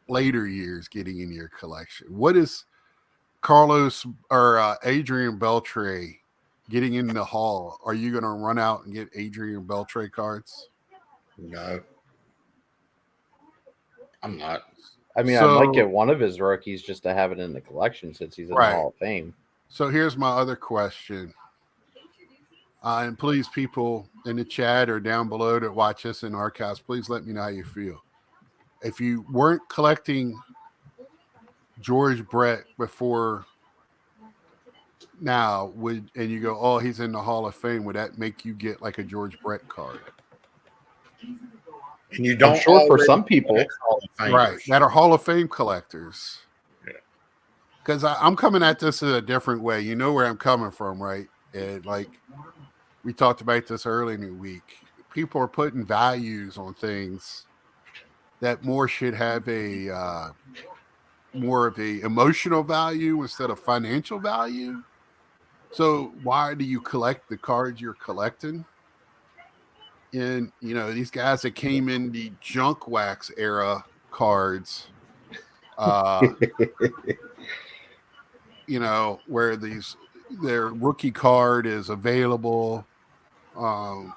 later years getting in your collection? What is Carlos or Adrian Beltre getting in the Hall? Are you going to run out and get Adrian Beltre cards? No, I'm not. I mean, I might get one of his rookies just to have it in the collection since he's in the Hall of Fame. So here's my other question. And please, people in the chat or down below that watch us in archives, please let me know how you feel. If you weren't collecting George Brett before now, and you go, oh, he's in the Hall of Fame, would that make you get like a George Brett card? And you don't. I'm sure for some people, right, that are Hall of Fame collectors. Yeah. Because I'm coming at this in a different way. You know where I'm coming from, right? And like we talked about this early in the week. People are putting values on things that more should have a more of a emotional value instead of financial value. So why do you collect the cards you're collecting? And, these guys that came in the junk wax era cards, where their rookie card is available. Like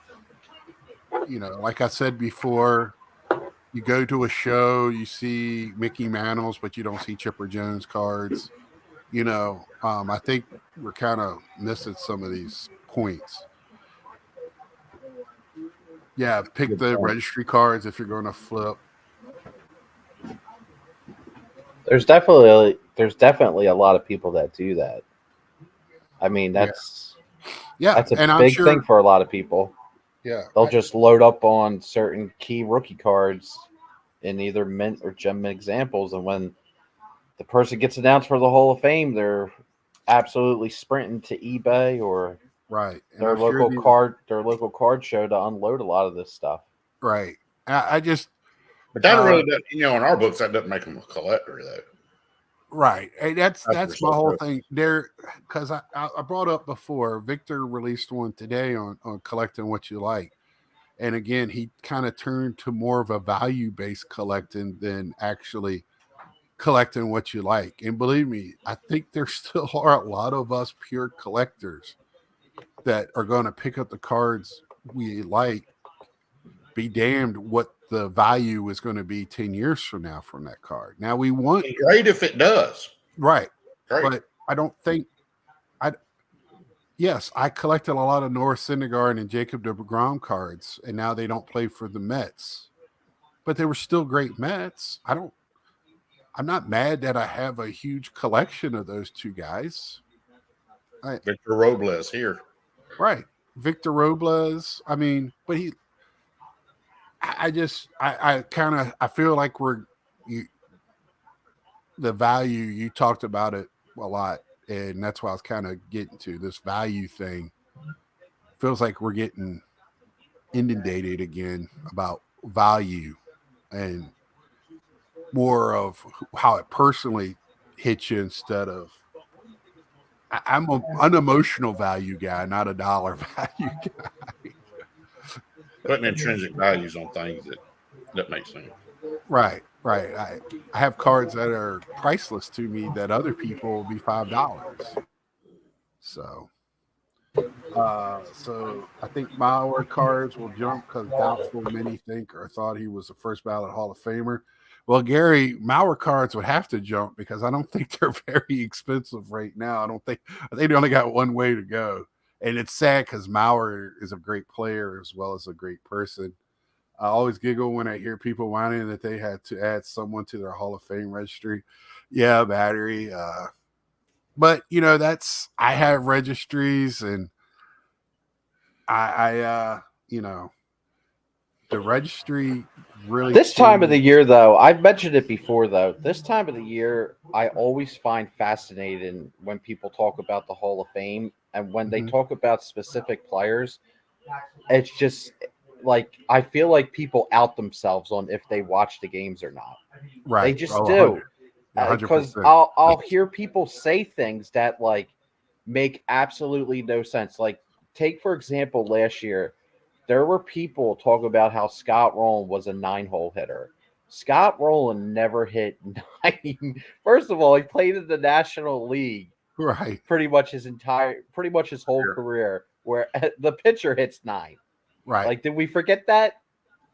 I said before, you go to a show, you see Mickey Mantles, but you don't see Chipper Jones cards. I think we're kind of missing some of these points. Yeah, pick the registry cards if you're going to flip. There's definitely a lot of people that do that. I mean, that's a big thing for a lot of people. Yeah, they'll just load up on certain key rookie cards in either mint or gem examples, and when the person gets announced for the Hall of Fame, they're absolutely sprinting to eBay or their local card show to unload a lot of this stuff. Right. But that really doesn't, in our books, that doesn't make them a collector, though. Right. Hey, that's my whole thing there. Because I brought up before, Victor released one today on collecting what you like. And again, he kind of turned to more of a value-based collecting than actually collecting what you like. And believe me, I think there still are a lot of us pure collectors that are going to pick up the cards we like. Be damned what the value is going to be 10 years from now from that card. Now we want great if it does. Right. Great. But I don't think yes, I collected a lot of Norris Syndergaard and Jacob deGrom cards, and now they don't play for the Mets. But they were still great Mets. I'm not mad that I have a huge collection of those two guys. Victor Robles here. Right. Victor Robles. I mean, but I feel like we're the value, you talked about it a lot, and that's why I was kind of getting to this value thing. Feels like we're getting inundated again about value and more of how it personally hits you instead of. I'm an unemotional value guy, not a dollar value guy. Putting intrinsic values on things that makes sense. Right. I have cards that are priceless to me that other people will be $5. So I think Mauer cards will jump because doubtful many think or thought he was a first ballot Hall of Famer. Well, Gary, Mauer cards would have to jump because I don't think they're very expensive right now. I think they only got one way to go. And it's sad because Mauer is a great player as well as a great person. I always giggle when I hear people whining that they had to add someone to their Hall of Fame registry. Yeah, battery. But I have registries, and I the registry really. This time of the year, though, I've mentioned it before, though. This time of the year, I always find fascinating when people talk about the Hall of Fame, and when they talk about specific players, it's just like I feel like people out themselves on if they watch the games or not. Right. They just do. 100%. Because I'll hear people say things that like make absolutely no sense. Like take for example, last year there were people talking about how Scott Rowland was a 9-hole hitter. Scott Rowland never hit 9. First of all, he played in the National League, right? Pretty much his whole career, where the pitcher hits 9. Right. Like, did we forget that?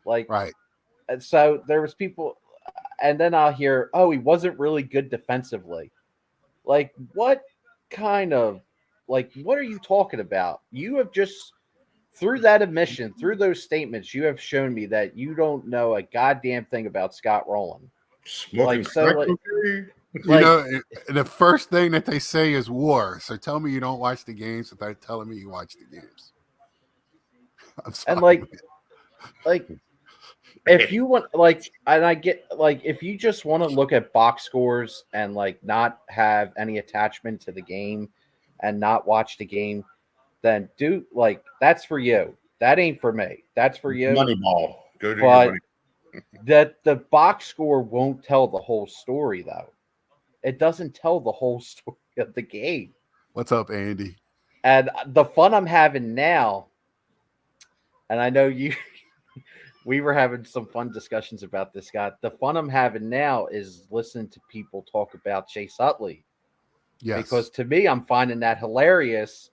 Like, right. And so there was people. And then I'll hear, oh, he wasn't really good defensively. Like, what kind of, like, what are you talking about? You have just, through that admission, through those statements, you have shown me that you don't know a goddamn thing about Scott Rowland. The first thing that they say is war. So tell me you don't watch the games without telling me you watch the games. I'm sorry. And if you want, and I get, if you just want to look at box scores and, not have any attachment to the game and not watch the game, then that's for you. That ain't for me. That's for you. Moneyball. Go to but your money. That the box score won't tell the whole story, though. It doesn't tell the whole story of the game. What's up, Andy? And the fun I'm having now, and I know you... We were having some fun discussions about this, Scott. The fun I'm having now is listening to people talk about Chase Utley. Yes. Because to me, I'm finding that hilarious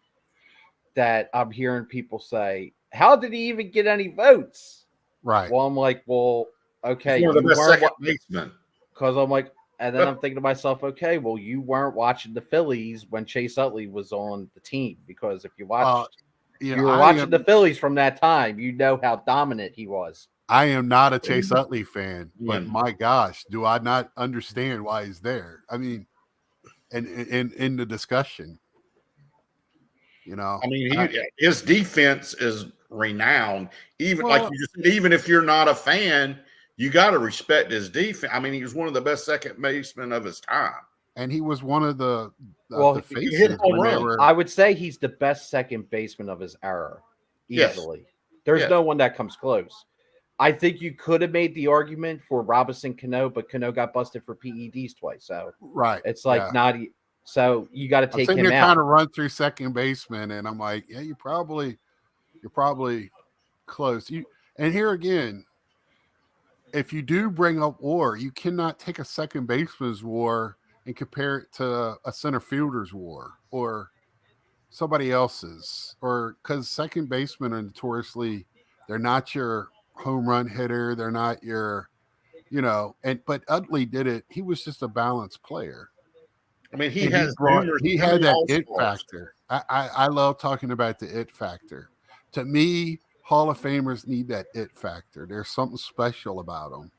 that I'm hearing people say, how did he even get any votes? Right. Well, I'm like, well, okay. He's one of the best second basemen. Because I'm like, and then I'm thinking to myself, okay, well, you weren't watching the Phillies when Chase Utley was on the team. Because if you watched... you were watching the Phillies from that time. You know how dominant he was. I am not a Chase Utley fan, but my gosh, do I not understand why he's there? I mean, and in the discussion, I mean, his defense is renowned. Even even if you're not a fan, you got to respect his defense. I mean, he was one of the best second basemen of his time. And he was one of the faces. I would say he's the best second baseman of his era, easily. Yes. There's no one that comes close. I think you could have made the argument for Robinson Cano, but Cano got busted for PEDs twice. So it's not. So you got to take him out. Kind of run through second baseman, and I'm like, yeah, you're probably close. And here again, if you do bring up WAR, you cannot take a second baseman's WAR and compare it to a center fielder's WAR or somebody else's, or because second basemen are notoriously, they're not your home run hitter. They're not your, but Utley did it. He was just a balanced player. I mean, he had that it factor. I love talking about the it factor. To me, Hall of Famers need that it factor. There's something special about them.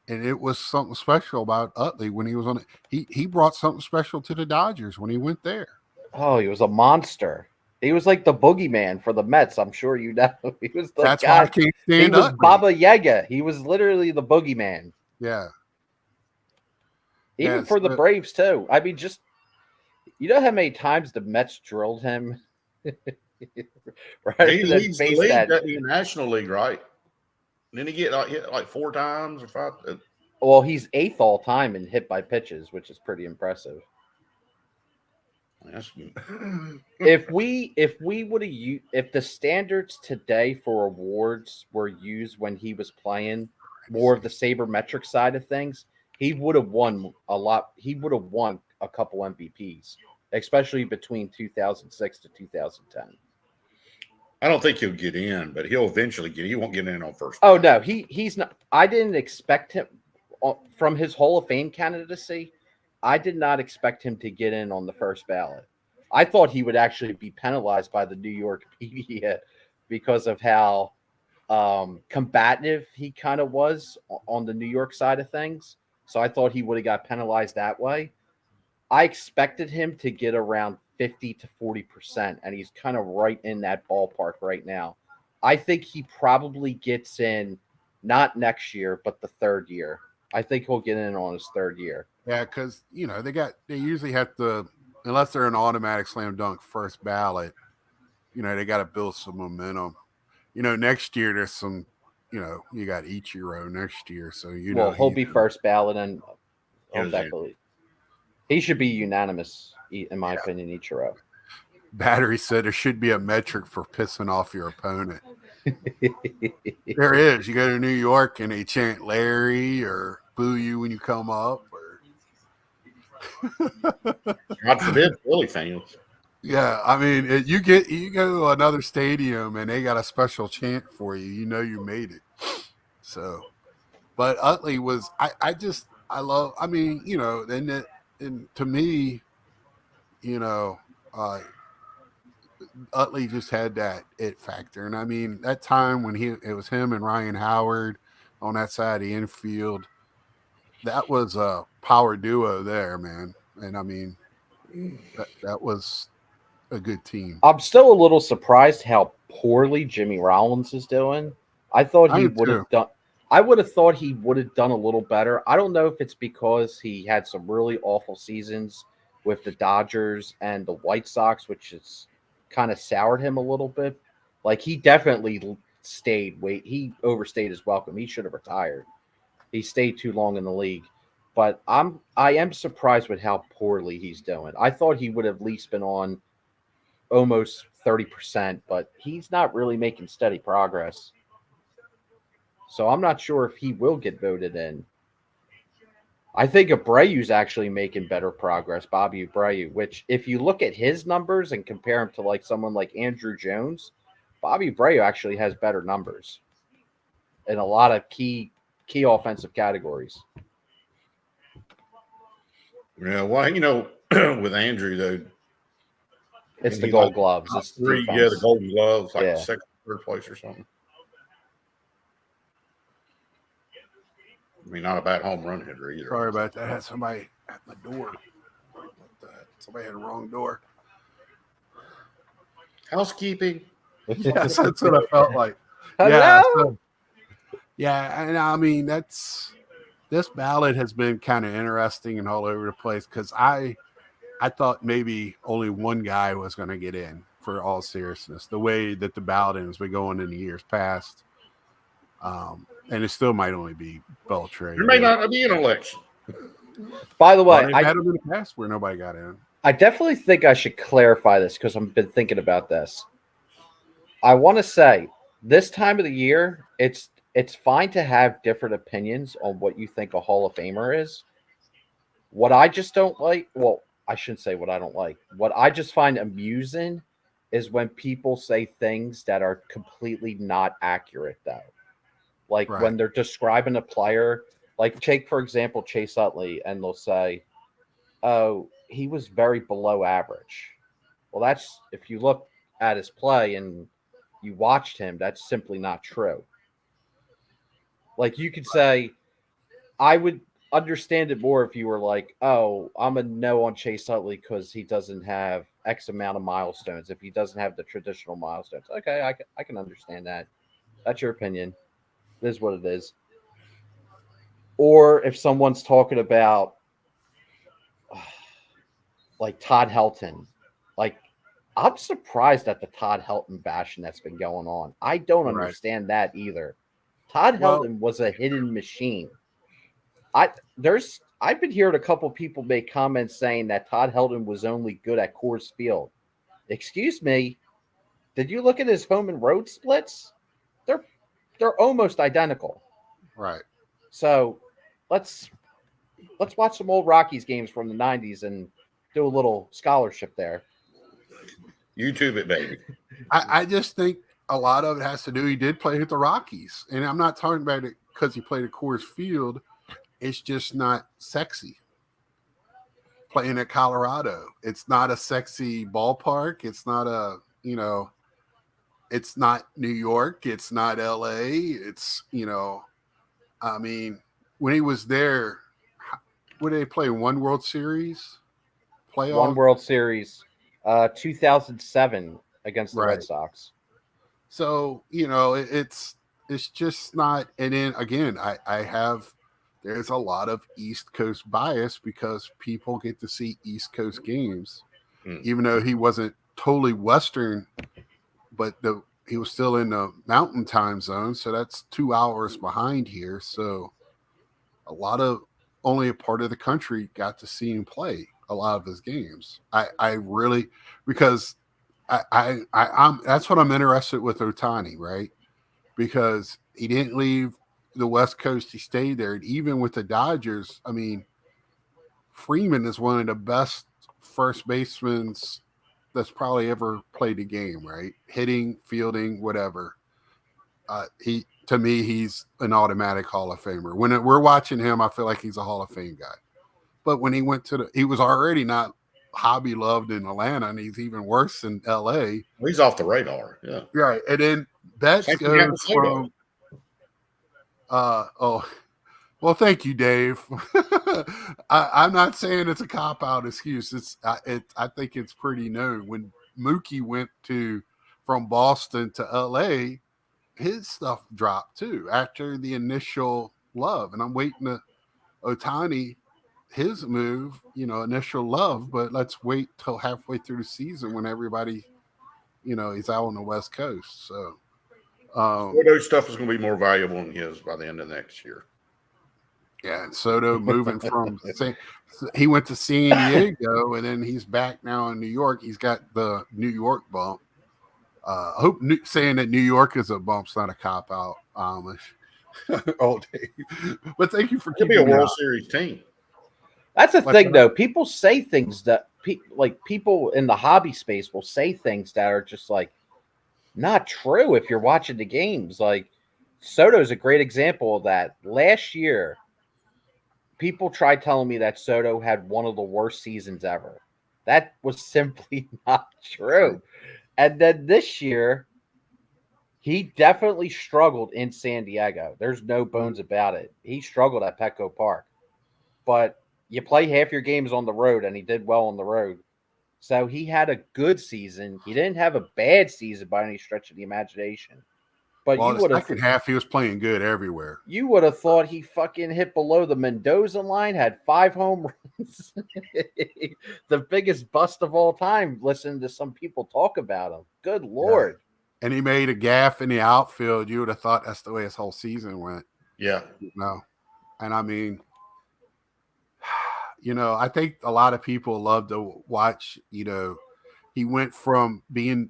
And it was something special about Utley when he was on it. He brought something special to the Dodgers when he went there. Oh, he was a monster. He was like the boogeyman for the Mets. I'm sure you know. He was the That's guy. Why I can't stand he was Utley. Baba Yaga. He was literally the boogeyman. Yeah. Even Yes, for the Braves too. I mean, just you know how many times the Mets drilled him, right? He And then leads the face league, that. doesn't he, National League, right? Didn't he get hit like 4 times or 5? Well, he's 8th all time in hit by pitches, which is pretty impressive. That's If we would have if the standards today for awards were used when he was playing more of the sabermetric side of things, he would have won a lot. He would have won a couple MVPs, especially between 2006 to 2010. I don't think he'll get in, but he'll eventually get. He won't get in on first. Oh no, he's not. I didn't expect him from his Hall of Fame candidacy. I did not expect him to get in on the first ballot. I thought he would actually be penalized by the New York media because of how combative he kind of was on the New York side of things. So I thought he would have got penalized that way. I expected him to get around 50 to 40%, and he's kind of right in that ballpark right now. I think he probably gets in not next year, but the third year. I think he'll get in on his third year. Yeah, because they usually have to, unless they're an automatic slam dunk first ballot, they got to build some momentum. Next year there's some, you got Ichiro next year, so he'll be first ballot, and definitely he should be unanimous in my opinion. Ichiro. Battery said there should be a metric for pissing off your opponent. There is. You go to New York and they chant Larry or boo you when you come up. God forbid, Philly fans. Yeah, I mean, you go to another stadium and they got a special chant for you. You made it. So, but Utley was. I love. I mean, and to me, Utley just had that it factor. And I mean, that time when it was him and Ryan Howard on that side of the infield, that was a power duo there, man. And I mean, that was a good team. I'm still a little surprised how poorly Jimmy Rollins is doing. I thought he would have done. I would have thought he would have done a little better. I don't know if it's because he had some really awful seasons with the Dodgers and the White Sox, which has kind of soured him a little bit. Like he definitely he overstayed his welcome. He should have retired. He stayed too long in the league. But I am surprised with how poorly he's doing. I thought he would have at least been on almost 30%, but he's not really making steady progress. So I'm not sure if he will get voted in. I think Abreu's actually making better progress, Bobby Abreu, which if you look at his numbers and compare him to like someone like Andrew Jones, Bobby Abreu actually has better numbers in a lot of key offensive categories. Yeah, well, with Andrew though, it's the Gold Gloves. It's the Golden Gloves, like second, third place or something. I mean, not a bad home run hitter either. Sorry about that. I had somebody at my door. Somebody had the wrong door. Housekeeping. Yes, that's what I felt like. Hello? And I mean, this ballot has been kind of interesting and all over the place because I thought maybe only one guy was going to get in for all seriousness, the way that the balloting has been going in the years past. And it still might only be Beltray. There may not be an election. By the way, I had them in the past where nobody got in. I definitely think I should clarify this because I've been thinking about this. I want to say this time of the year, it's fine to have different opinions on what you think a Hall of Famer is. What I just don't like, well, I shouldn't say what I don't like. What I just find amusing is when people say things that are completely not accurate, though. Like when they're describing a player, like take, for example, Chase Utley, and they'll say, oh, he was very below average. Well, that's, if you look at his play and you watched him, that's simply not true. Like you could say, I would understand it more if you were like, oh, I'm a no on Chase Utley because he doesn't have X amount of milestones. If he doesn't have the traditional milestones. Okay, I can understand that. That's your opinion. It is what it is. Or if someone's talking about like Todd Helton, like I'm surprised at the Todd Helton bashing that's been going on. I don't Right. understand that either. Todd Well- Helton was a hidden machine. I've been hearing a couple people make comments saying that Todd Helton was only good at Coors Field. Excuse me, did you look at his home and road splits? They're almost identical. Right. So let's watch some old Rockies games from the 90s and do a little scholarship there. YouTube it, baby. I just think a lot of it has to do. He did play with the Rockies, and I'm not talking about it because he played at Coors Field. It's just not sexy. Playing at Colorado, it's not a sexy ballpark. It's not a, it's not New York. It's not LA. It's, I mean, when he was there, what did they play? One World Series playoff? One World Series, 2007 against the Right. Red Sox. So, it's just not. And then again, there's a lot of East Coast bias because people get to see East Coast games, even though he wasn't totally Western, but he was still in the Mountain Time zone. So that's 2 hours behind here. So only a part of the country got to see him play a lot of his games. I really, because I'm that's what I'm interested with Ohtani, right? Because he didn't leave the West Coast, he stayed there. And even with the Dodgers, I mean, Freeman is one of the best first basemen that's probably ever played a game, right? Hitting, fielding, whatever. To me, he's an automatic Hall of Famer. When we're watching him, I feel like he's a Hall of Fame guy. But when he went he was already not hobby loved in Atlanta, and he's even worse in LA. He's off the radar. Yeah. Right. And then that goes from well, thank you, Dave. I'm not saying it's a cop-out excuse. I think it's pretty known. When Mookie went from Boston to LA, his stuff dropped too after the initial love. And I'm waiting to Ohtani, his move, initial love, but let's wait till halfway through the season when everybody, is out on the West Coast. So Soto's stuff is going to be more valuable than his by the end of next year. Yeah, and Soto moving from he went to San Diego, and then he's back now in New York. He's got the New York bump. I hope saying that New York is a bump's not a cop out. All day, but thank you for keeping me a World Series team. That's the thing, though. People say things that people in the hobby space will say things that are just like not true if you're watching the games. Like Soto's a great example of that. Last year, people tried telling me that Soto had one of the worst seasons ever. That was simply not true. And then this year, he definitely struggled in San Diego. There's no bones about it. He struggled at Petco Park. But you play half your games on the road, and he did well on the road. So he had a good season. He didn't have a bad season by any stretch of the imagination. But you would have second half, he was playing good everywhere. You would have thought he fucking hit below the Mendoza line, had 5 home runs. The biggest bust of all time, listening to some people talk about him. Good Lord. Yeah. And he made a gaff in the outfield. You would have thought that's the way his whole season went. Yeah. And I mean, I think a lot of people love to watch, he went from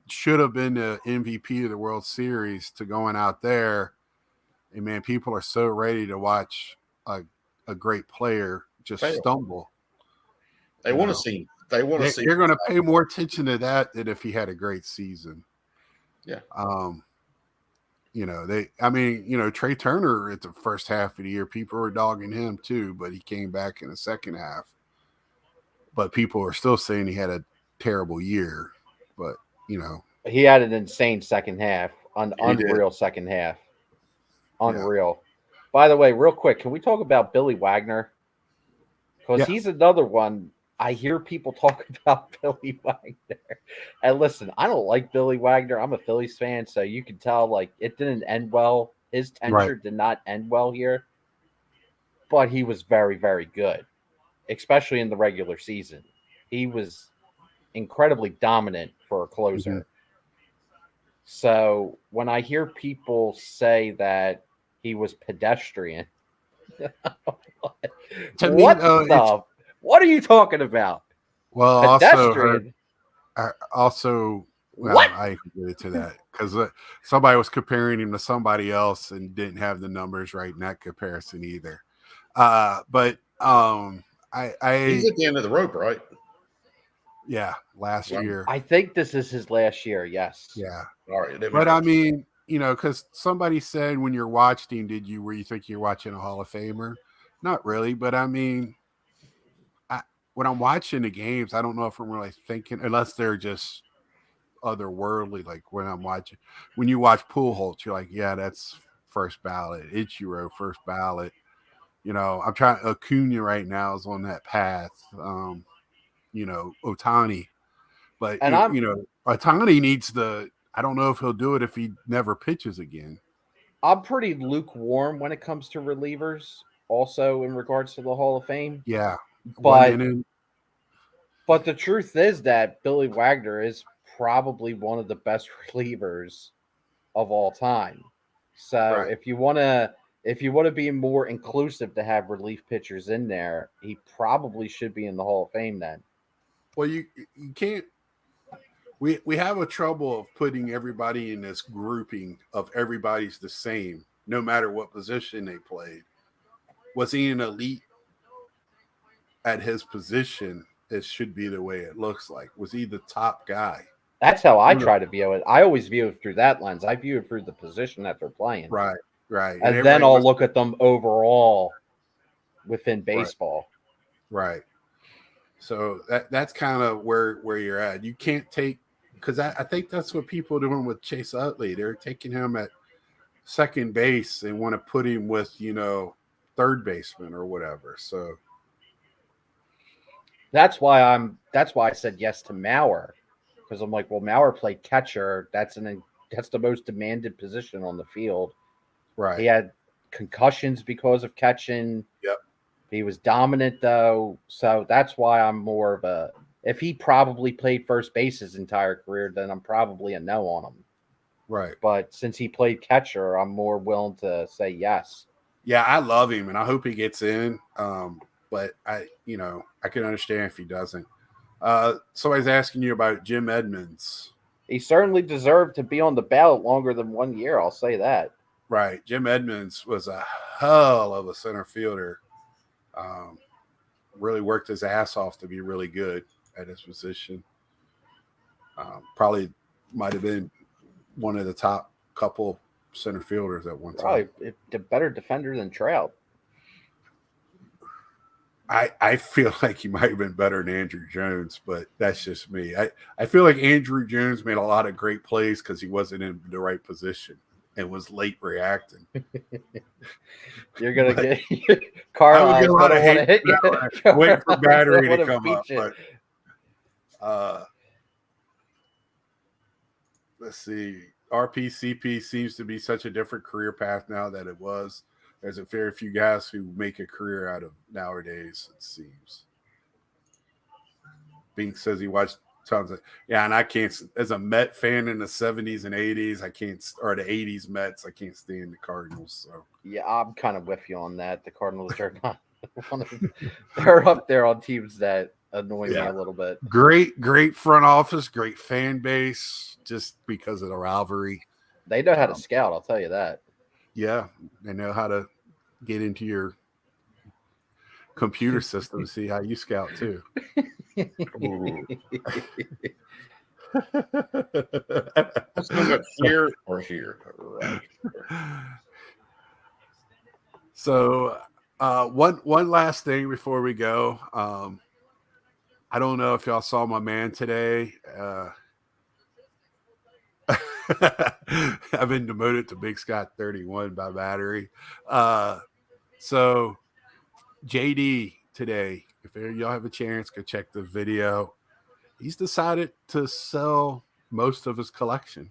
should have been the MVP of the World Series to going out there. And man, people are so ready to watch a great player just stumble. They want to see. They're going to pay more attention to that than if he had a great season. Yeah. Trey Turner at the first half of the year, people were dogging him too, but he came back in the second half. But people are still saying he had a terrible year. But, he had an insane second half, unreal second half. Unreal. Yeah. By the way, real quick, can we talk about Billy Wagner? Because he's another one. I hear people talk about Billy Wagner. And listen, I don't like Billy Wagner. I'm a Phillies fan, so you can tell it didn't end well. His tenure did not end well here. But he was very, very good, especially in the regular season. he was incredibly dominant for a closer. Mhm. So when I hear people say that he was pedestrian, To me, what though, the? What are you talking about? well, Pedestrian? Well, What? I agree to that because somebody was comparing him to somebody else and didn't have the numbers right in that comparison either. But He's at the end of the rope, right? yeah, last Well, year, I think this is his last year. Yes. yeah. all right. But I mean, because somebody said when you're watching, were you think you're watching a Hall of Famer? Not really, but I mean, when I'm watching the games, I don't know if I'm really thinking, unless they're just otherworldly. Like when you watch Pujols, you're like, yeah, that's first ballot. Ichiro, first ballot. I'm trying. Acuna right now is on that path. Otani, but And I'm Otani needs the. I don't know if he'll do it if he never pitches again. pretty lukewarm when it comes to relievers, also in regards to the Hall of Fame. Yeah, one But inning. but the truth is that Billy Wagner is probably one of the best relievers of all time. So Right. if you want to be more inclusive to have relief pitchers in there, he probably should be in the Hall of Fame then. Well, you can't. We have a trouble of putting everybody in this grouping of everybody's the same, no matter what position they played. Was he an elite at his position? It should be the way it looks like. Was he the top guy? That's how I No. try to view it. I always view it through that lens. I view it through the position that they're playing. Right. And then everybody I'll wants- look at them overall within baseball. Right. So that's kind of where you're at. You can't take, because I think that's what people are doing with Chase Utley. They're taking him at second base and want to put him with third baseman or whatever. So That's why I said yes to Mauer, because I'm like, well, Mauer played catcher. That's the most demanded position on the field. right. He had concussions because of catching. Yep. He was dominant though, so that's why I'm more of a. If he probably played first base his entire career, then I'm probably a no on him. Right. But since he played catcher, I'm more willing to say yes. Yeah, I love him and I hope he gets in. But I can understand if he doesn't. Somebody's asking you about Jim Edmonds. He certainly deserved to be on the ballot longer than 1 year. I'll say that. Right. Jim Edmonds was a hell of a center fielder. Really worked his ass off to be really good at his position. Probably might have been one of the top couple center fielders at one time. Probably a better defender than Trout. I feel like he might have been better than Andrew Jones, but that's just me. I feel like Andrew Jones made a lot of great plays because he wasn't in the right position and was late reacting. You're gonna get Carlisle. I would get a lot of hate. Wait for battery to come up. But, let's see. RPCP seems to be such a different career path now than it was. There's a fair few guys who make a career out of nowadays, it seems. Bink says he watched tons of, and I can't, as a Met fan in the 70s and 80s, or the 80s Mets, I can't stand the Cardinals. So yeah, I'm kind of with you on that. The Cardinals are not they're up there on teams that annoy me a little bit. Great front office, great fan base, just because of the rivalry. They know how to scout, I'll tell you that. Yeah, they know how to get into your computer system to see how you scout too. Here or here. Right. So one last thing before we go. I don't know if y'all saw my man today. I've been demoted to Big Scott 31 by Battery. So JD today, if y'all have a chance, go check the video. He's decided to sell most of his collection.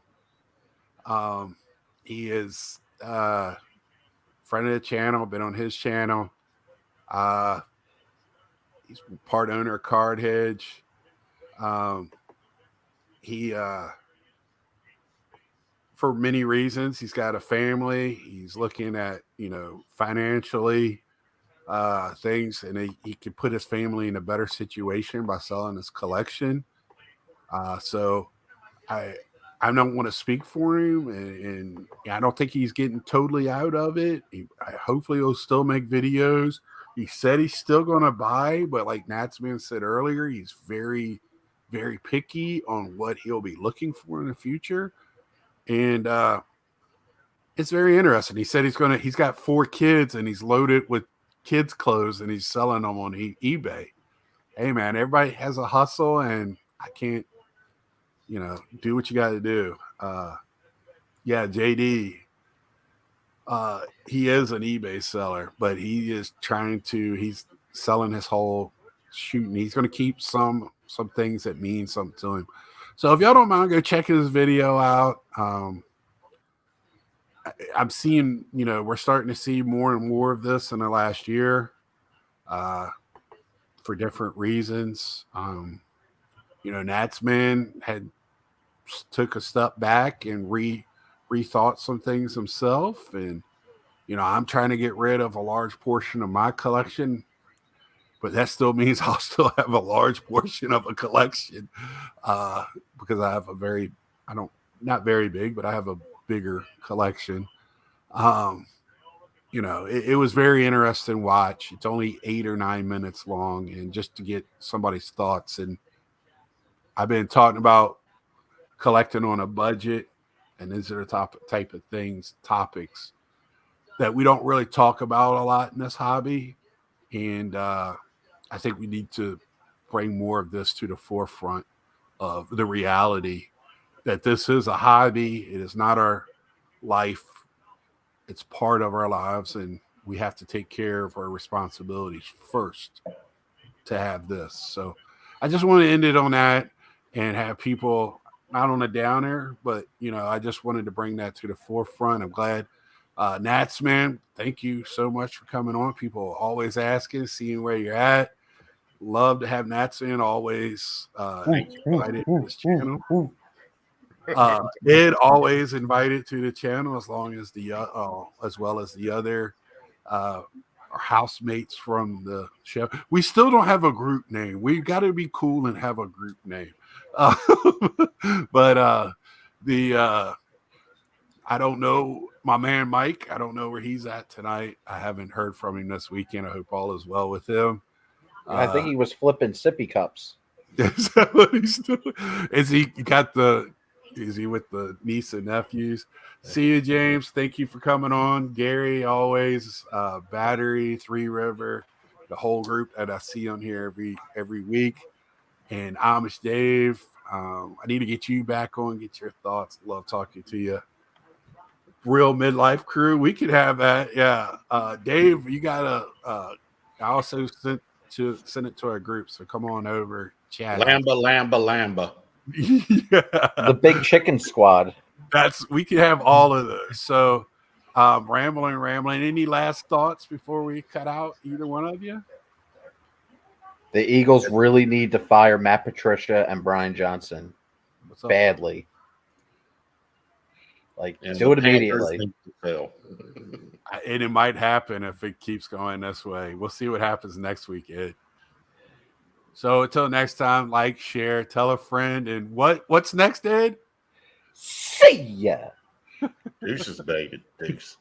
He is friend of the channel, been on his channel. He's part owner of Card Hedge. He for many reasons, he's got a family. He's looking at financially things, and he could put his family in a better situation by selling his collection. So I don't want to speak for him, and I don't think he's getting totally out of it. Hopefully, he'll still make videos. He said he's still going to buy, but like Natsman said earlier, he's very, very picky on what he'll be looking for in the future, and it's very interesting. He said he's got 4 kids, and he's loaded with kids' clothes, and he's selling them on eBay. Hey, man, everybody has a hustle, and I can't. Do what you got to do. Yeah, JD, he is an eBay seller, but he's selling his whole shooting. He's going to keep some things that mean something to him. So if y'all don't mind, go check his video out. I'm seeing, we're starting to see more and more of this in the last year for different reasons. Natsman took a step back and rethought some things himself, and I'm trying to get rid of a large portion of my collection, but that still means I'll still have a large portion of a collection because I have not very big, but I have a bigger collection. It was very interesting watch. It's only 8 or 9 minutes long, and just to get somebody's thoughts. And I've been talking about collecting on a budget, and these are the type of topics that we don't really talk about a lot in this hobby. And I think we need to bring more of this to the forefront of the reality that this is a hobby. It is not our life. It's part of our lives, and we have to take care of our responsibilities first to have this. So I just want to end it on that and have people not on a downer, but I just wanted to bring that to the forefront. I'm glad. Natsman, thank you so much for coming on. People always asking, seeing where you're at. Love to have Natsman always invited to this channel. Ed always invited to the channel, as long as as well as the other our housemates from the show. We still don't have a group name. We've got to be cool and have a group name. But I don't know, my man Mike, I don't know where he's at tonight. I haven't heard from him this weekend. I hope all is well with him. I think he was flipping sippy cups. Is that what he's doing? Is he with the niece and nephews? See you, James. Thank you for coming on. Gary, always. Battery, Three River, the whole group that I see on here every week. And Amish Dave. I need to get you back on, get your thoughts. Love talking to you. Real Midlife Crew. We could have that. Yeah. Dave, you got I also sent it to our group. So come on over, chat. Lamba. Yeah. The Big Chicken Squad. We could have all of those. So rambling. Any last thoughts before we cut out, either one of you? The Eagles really need to fire Matt Patricia and Brian Johnson badly. Do it immediately. And it might happen if it keeps going this way. We'll see what happens next week, Ed. So until next time, like, share, tell a friend. And what's next, Ed? See ya. Deuces, David. Deuce.